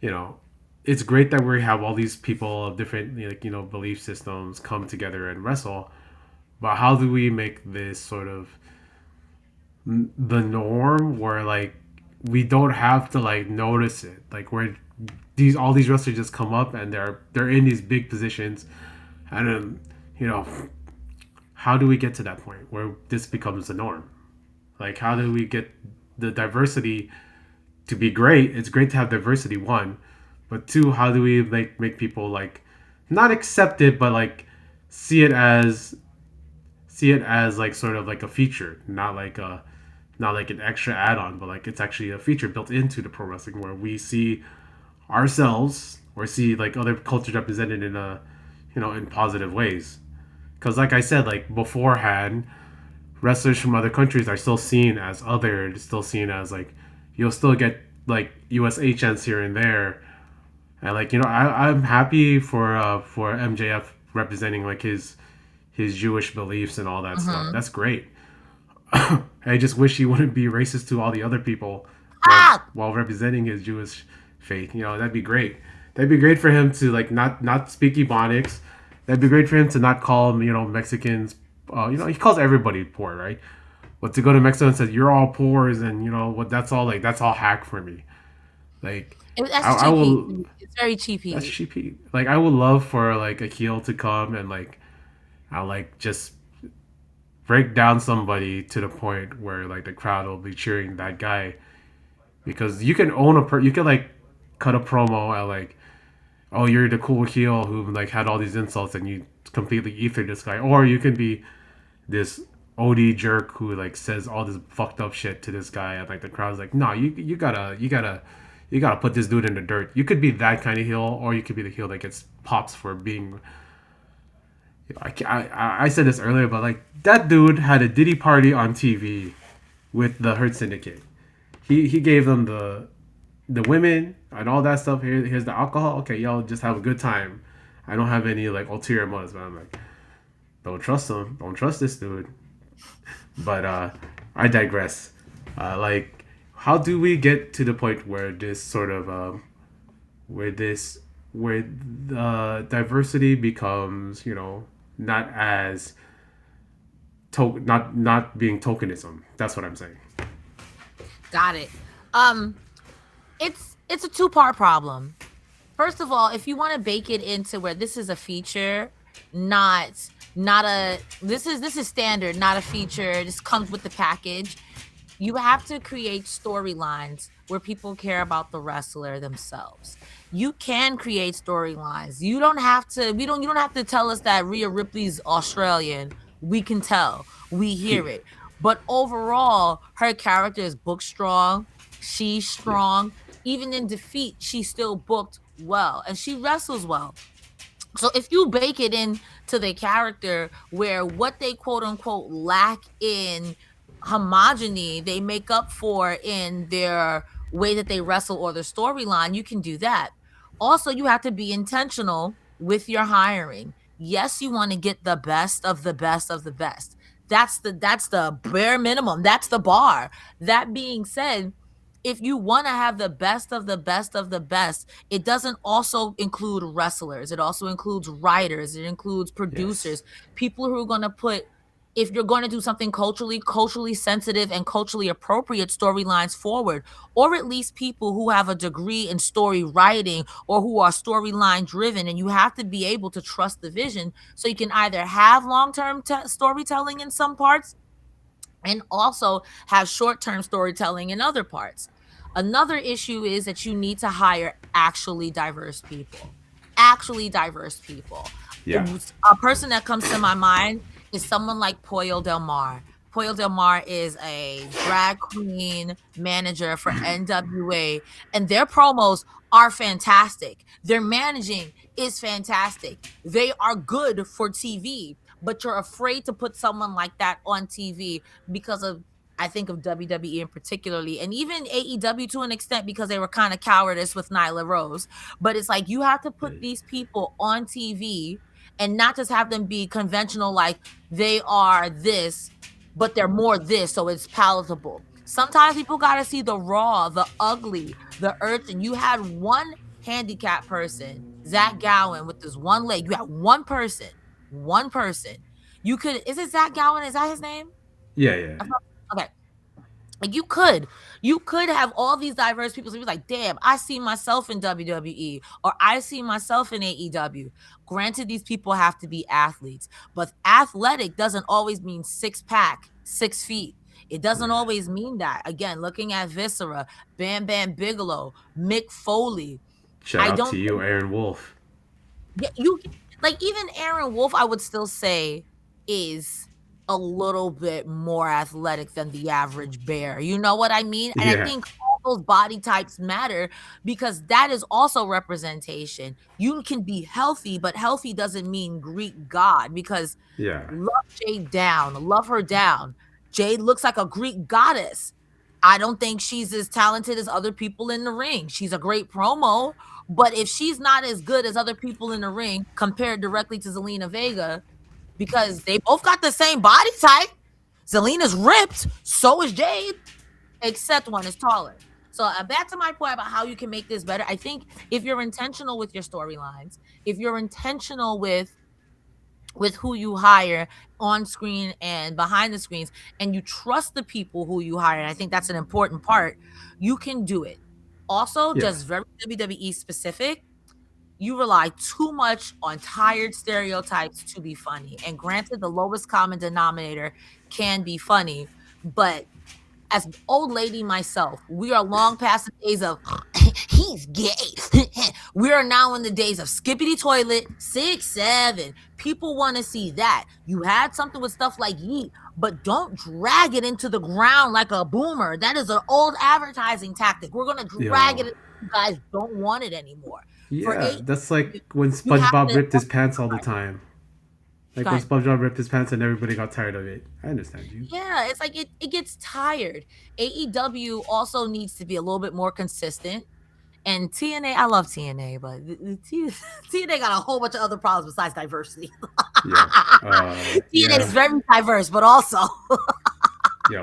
S1: you know, it's great that we have all these people of different, like, belief systems come together and wrestle. But how do we make this sort of the norm, where like we don't have to like notice it, like where these all these wrestlers just come up and they're in these big positions, and then, you know how do we get to that point where this becomes the norm? Like, how do we get the diversity to be great? It's great to have diversity, one, but two, how do we make people like not accept it, but like see it as like sort of like a feature, not like an extra add-on, but like it's actually a feature built into the pro wrestling, where we see ourselves or see like other cultures represented in a in positive ways. Because like I said, like beforehand, wrestlers from other countries are still seen as other, still seen as like, you'll still get like USHNs here and there, and like, I'm happy for MJF representing like his Jewish beliefs and all that stuff.
S2: Mhm.
S1: That's great. I just wish he wouldn't be racist to all the other people
S2: Ah!
S1: while representing his Jewish faith. That'd be great. That'd be great for him to like not speak Ebonics. That'd be great for him to not call Mexicans. He calls everybody poor, right? But to go to Mexico and says you're all poors, and what, that's all, like, that's all hack for me. Like,
S2: That's
S1: I
S2: cheap heat.
S1: will.
S2: It's very cheap
S1: That's
S2: heat.
S1: cheapy. Like, I would love for like a heel to come and like I'll like just break down somebody to the point where like the crowd will be cheering that guy, because you can you can like cut a promo at like, oh, you're the cool heel who like had all these insults, and you completely ether this guy, or you can be this OD jerk who like says all this fucked up shit to this guy, and like the crowd's like, no, you gotta put this dude in the dirt. You could be that kind of heel, or you could be the heel that gets pops for being. I said this earlier, but like that dude had a Diddy party on TV with the Hurt Syndicate. He gave them the women and all that stuff. Here's the alcohol. Okay, y'all just have a good time. I don't have any like ulterior motives, but I'm like, don't trust him. Don't trust this dude. But I digress. Like, how do we get to the point where this sort of where this where diversity becomes, not as not being tokenism. That's what I'm saying.
S2: Got it. Um, it's a two-part problem. First of all, if you want to bake it into where this is a feature, not not a this is standard, not a feature. This comes with the package. You have to create storylines where people care about the wrestler themselves. You can create storylines. You don't have to we don't you don't have to tell us that Rhea Ripley's Australian. We can tell. We hear it. But overall, her character is booked strong. She's
S1: Yeah.
S2: strong. Even in defeat, she's still booked well and she wrestles well. So if you bake it into the character where what they quote unquote lack in homogeny, they make up for in their way that they wrestle or their storyline, you can do that. Also, you have to be intentional with your hiring. Yes, you want to get the best of the best of the best. That's the bare minimum. That's the bar. That being said, if you want to have the best of the best of the best, it doesn't also include wrestlers. It also includes writers. It includes
S1: Yes.
S2: producers, people who are going to put, if you're going to do something culturally sensitive and culturally appropriate storylines forward, or at least people who have a degree in story writing or who are storyline driven, and you have to be able to trust the vision so you can either have long-term storytelling in some parts and also have short-term storytelling in other parts. Another issue is that you need to hire actually diverse people. Actually diverse people.
S1: Yeah.
S2: A person that comes to my mind is someone like Pollo Del Mar. Pollo Del Mar is a drag queen manager for NWA, and their promos are fantastic. Their managing is fantastic. They are good for TV, but you're afraid to put someone like that on TV because of, I think of WWE in particularly, and even AEW to an extent, because they were kind of cowardice with Nyla Rose. But it's like you have to put these people on TV and not just have them be conventional, like they are this, but they're more this, so it's palatable. Sometimes people got to see the raw, the ugly, the urchin. You had one handicapped person, Zach Gowen, with this one leg. You had one person, one person. You could, is it Zach Gowen? Is that his name?
S1: Yeah, yeah.
S2: Okay. Like you could have all these diverse people. So you're like, damn, I see myself in WWE or I see myself in AEW. Granted, these people have to be athletes, but athletic doesn't always mean six pack, 6 feet. It doesn't
S1: Yeah.
S2: always mean that. Again, looking at Viscera, Bam Bam Bigelow, Mick Foley.
S1: Shout
S2: I
S1: out
S2: don't
S1: to you, Aaron Wolf.
S2: Yeah, like even Aaron Wolf, I would still say is a little bit more athletic than the average bear. You know what I mean? And I
S1: Yeah.
S2: think all those body types matter because that is also representation. You can be healthy, but healthy doesn't mean Greek god because
S1: Yeah.
S2: love Jade down, love her down. Jade looks like a Greek goddess. I don't think she's as talented as other people in the ring. She's a great promo, but if she's not as good as other people in the ring compared directly to Zelina Vega, because they both got the same body type, Zelina's ripped, so is Jade, except one is taller. So back to my point about how you can make this better. I think if you're intentional with your storylines, if you're intentional with who you hire on screen and behind the screens, and you trust the people who you hire, and I think that's an important part, you can do it. Also,
S1: Yeah.
S2: just very WWE specific, you rely too much on tired stereotypes to be funny. And granted, the lowest common denominator can be funny, but as an old lady myself, we are long past the days of he's gay. We are now in the days of skippity toilet, 6'7". People want to see that. You had something with stuff like yeet, but don't drag it into the ground like a boomer. That is an old advertising tactic. We're gonna drag
S1: Yo.
S2: it. You guys don't want it anymore. For
S1: Yeah.
S2: eight,
S1: That's like when
S2: you have
S1: SpongeBob
S2: to.
S1: ripped his pants all the time. Like
S2: Go
S1: when
S2: ahead.
S1: SpongeBob ripped his pants and everybody got tired of it. I understand you.
S2: Yeah, it's like it gets tired. AEW also needs to be a little bit more consistent. And TNA, I love TNA, but TNA got a whole bunch of other problems besides diversity.
S1: Yo.
S2: TNA is
S1: Yeah.
S2: very diverse, but also
S1: Yo.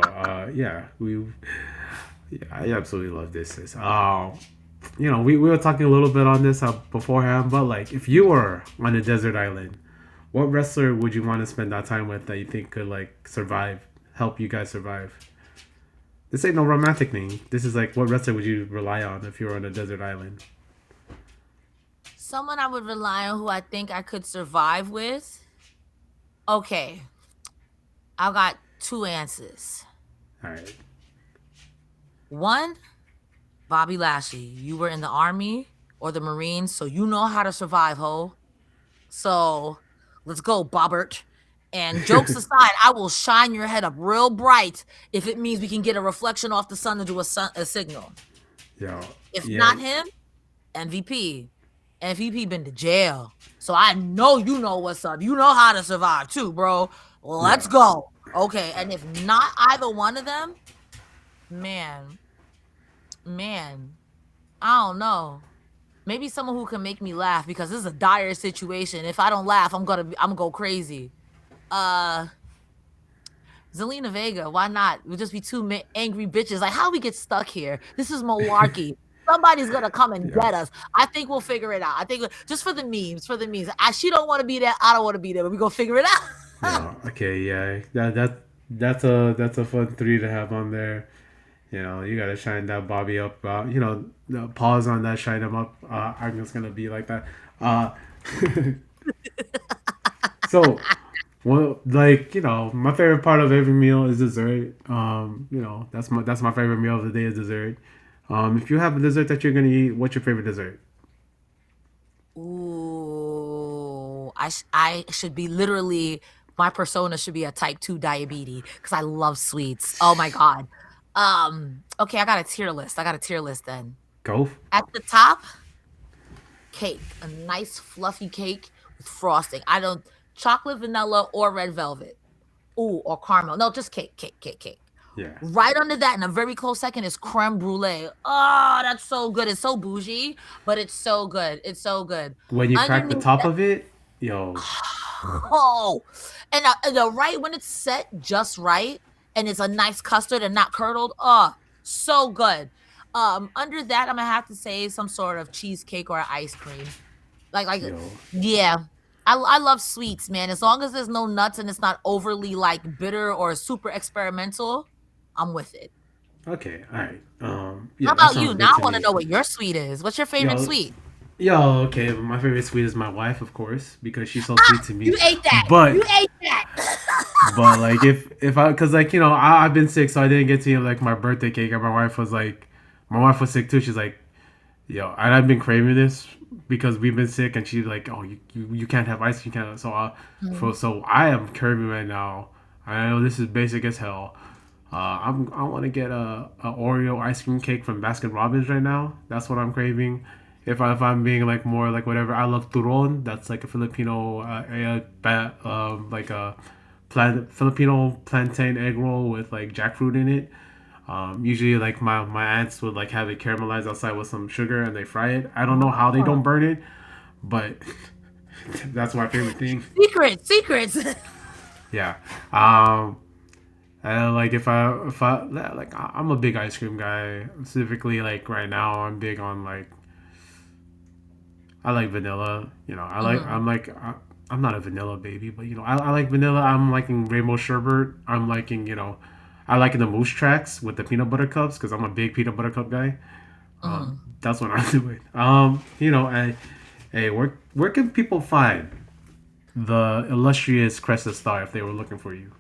S1: Yeah. Yeah, I absolutely love this. We were talking a little bit on this beforehand, but like, if you were on a desert island, what wrestler would you want to spend that time with that you think could like survive, help you guys survive? This ain't no romantic thing. This is like, what wrestler would you rely on if you were on a desert island?
S2: someone I would rely on who I think I could survive with. Okay, I got two answers.
S1: All right.
S2: One, Bobby Lashley. You were in the army or the Marines, so you know how to survive, ho. So let's go, Bobbert. And jokes aside, I will shine your head up real bright if it means we can get a reflection off the sun to do a signal.
S1: Yo.
S2: If
S1: Yeah.
S2: not him, MVP. MVP been to jail. So I know you know what's up. You know how to survive too, bro. Let's
S1: Yeah.
S2: go. Okay. And if not either one of them, man, man, I don't know. Maybe someone who can make me laugh because this is a dire situation. If I don't laugh, I'm gonna go crazy. Uh Zelina Vega, why not? We'll just be two angry bitches. Like, how we get stuck here? This is malarkey. Somebody's gonna come and
S1: Yeah.
S2: get us. I think we'll figure it out. I think just for the memes, for the memes. She don't want to be there. I don't want to be there. But we gonna figure it out.
S1: Yeah. Okay. Yeah. That's a fun three to have on there. You gotta shine that Bobby up. Pause on that, shine him up. I'm just gonna be like that. Uh, so Well, like my favorite part of every meal is dessert. That's my favorite meal of the day is dessert. If you have a dessert that you're gonna eat, what's your favorite dessert?
S2: Ooh, I should be literally my persona should be a type 2 diabetes because I love sweets. Oh my god. Okay, I got a tier list. I got a tier list then.
S1: Go.
S2: At the top, cake, a nice fluffy cake with frosting. I don't chocolate, vanilla, or red velvet. Ooh, or caramel. No, just cake, cake, cake, cake.
S1: Yeah.
S2: Right under that, in a very close second, is creme brulee. Oh, that's so good. It's so bougie, but it's so good. It's so good.
S1: When you crack the
S2: Underneath
S1: top
S2: that,
S1: of it, yo,
S2: oh, and the right when it's set just right, and it's a nice custard and not curdled. Oh, so good. Under that, I'm gonna have to say some sort of cheesecake or ice cream. Like,
S1: yo.
S2: yeah. I love sweets, man. As long as there's no nuts and it's not overly like bitter or super experimental, I'm with it.
S1: Okay, all right.
S2: How
S1: Yeah, that
S2: about
S1: sounds
S2: you?
S1: good
S2: Now I
S1: to
S2: want to
S1: me.
S2: know what your sweet is. What's your favorite
S1: Yo,
S2: sweet?
S1: yo. Okay, my favorite sweet is my wife, of course, because she's so sweet to
S2: You
S1: me.
S2: ate that. You
S1: But
S2: ate that.
S1: like if I because like I've been sick, so I didn't get to eat like my birthday cake, and my wife was sick too. She's like, yo, and I've been craving this because we've been sick, and she's like, oh, you can't have ice, you can't.
S2: Mhm.
S1: So I am craving right now. I know this is basic as hell. I want to get a Oreo ice cream cake from Baskin Robbins right now. That's what I'm craving. If I'm being like more like whatever, I love turon. That's like a Filipino like a Filipino plantain egg roll with like jackfruit in it. Usually, like my aunts would like have it caramelized outside with some sugar and they fry it. I don't know how they don't
S2: Oh.
S1: burn it, but that's my favorite thing.
S2: Secrets, secrets.
S1: Yeah. Um, and like if I like I'm a big ice cream guy. Specifically, like right now, I'm big on like I like vanilla.
S2: Mhm.
S1: I'm not a vanilla baby, but I like vanilla. I'm liking rainbow sherbet. I'm liking I liking the moose tracks with the peanut butter cups because I'm a big peanut butter cup guy.
S2: Mhm.
S1: That's what I'm doing. Hey, where can people find the illustrious Cresta Star if they were looking for you?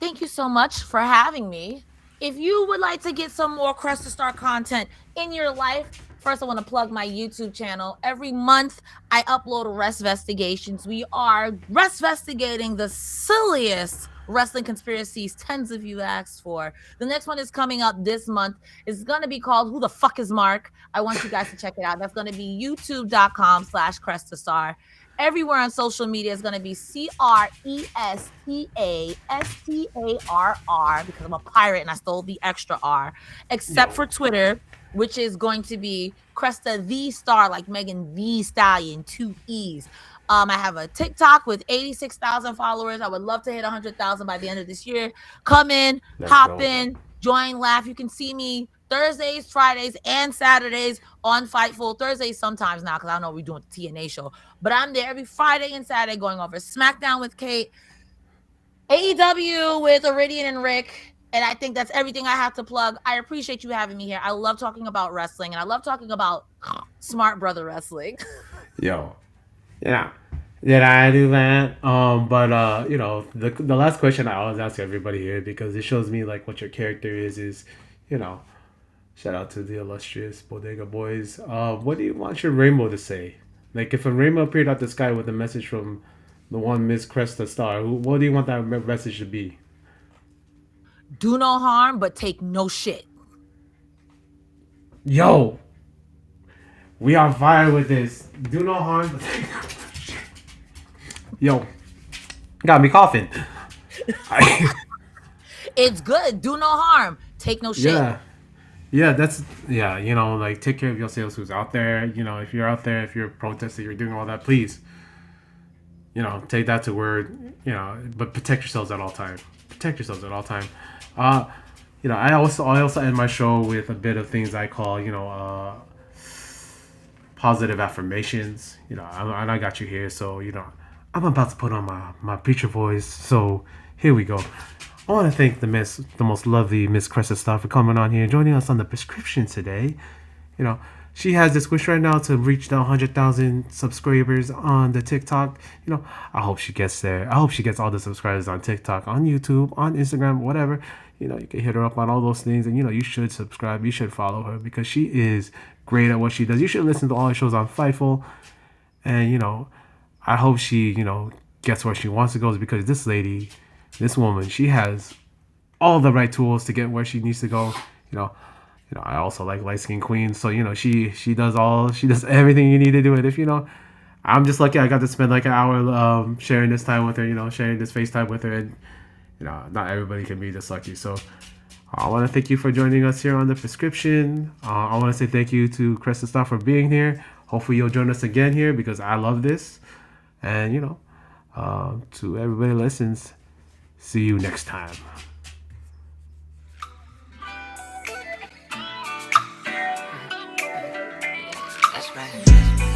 S2: Thank you so much for having me. If you would like to get some more Cresta Star content in your life, first I want to plug my YouTube channel. Every month I upload Rest Investigations. We are rest investigating the silliest wrestling conspiracies tens of you asked for. The next one is coming up this month. It's going to be called Who the Fuck is Mark? I want you guys to check it out. That's going to be youtube.com/Cresta Star. Everywhere on social media is going to be CRESTASTARR because I'm a pirate and I stole the extra R, except
S1: Yo,
S2: for Twitter, which is going to be Cresta the Star, like Megan the Stallion, two E's. I have a TikTok with 86,000 followers. I would love to hit 100,000 by the end of this year. Come in,
S1: let's
S2: hop
S1: go.
S2: in, join, laugh. You can see me Thursdays, Fridays, and Saturdays on Fightful. Thursdays sometimes now because I know we're doing the TNA show. But I'm there every Friday and Saturday going over SmackDown with Kate, AEW with Iridian and Rick. And I think that's everything I have to plug. I appreciate you having me here. I love talking about wrestling and I love talking about smart brother wrestling.
S1: Yo, yeah. Did I do that? But the last question I always ask everybody here because it shows me like what your character is you know, shout out to the illustrious Bodega Boys. What do you want your rainbow to say? Like if a rainbow appeared out the sky with a message from the one Miss Cresta Star, what do you want that message to be?
S2: Do no harm, but take no shit.
S1: Yo, we are fire with this. Do no harm. Yo, got me coughing.
S2: It's good. Do no harm. Take no shit.
S1: Yeah. Yeah, that's yeah. Like take care of yourselves who's out there. If you're out there, if you're protesting, you're doing all that. Please, take that to word. But protect yourselves at all time. Protect yourselves at all time. Uh, I also end my show with a bit of things I call positive affirmations. And I got you here, so I'm about to put on my preacher voice. So here we go. I want to thank the most lovely Miss Cressa Star for coming on here and joining us on the prescription today. You know, she has this wish right now to reach the 100,000 subscribers on the TikTok. I hope she gets there. I hope she gets all the subscribers on TikTok, on YouTube, on Instagram, whatever. You can hit her up on all those things, and you should subscribe. You should follow her because she is great at what she does. You should listen to all her shows on Fightful, and I hope she gets where she wants to go because this lady, this woman, she has all the right tools to get where she needs to go. You know, I also like light skinned queens, so she does everything you need to do it. If I'm just lucky I got to spend like an hour sharing this time with her, sharing this FaceTime with her, and not everybody can be this lucky. So I want to thank you for joining us here on the prescription. I want to say thank you to Cresta Starr for being here. Hopefully you'll join us again here because I love this. And to everybody who listens, see you next time.
S2: That's right.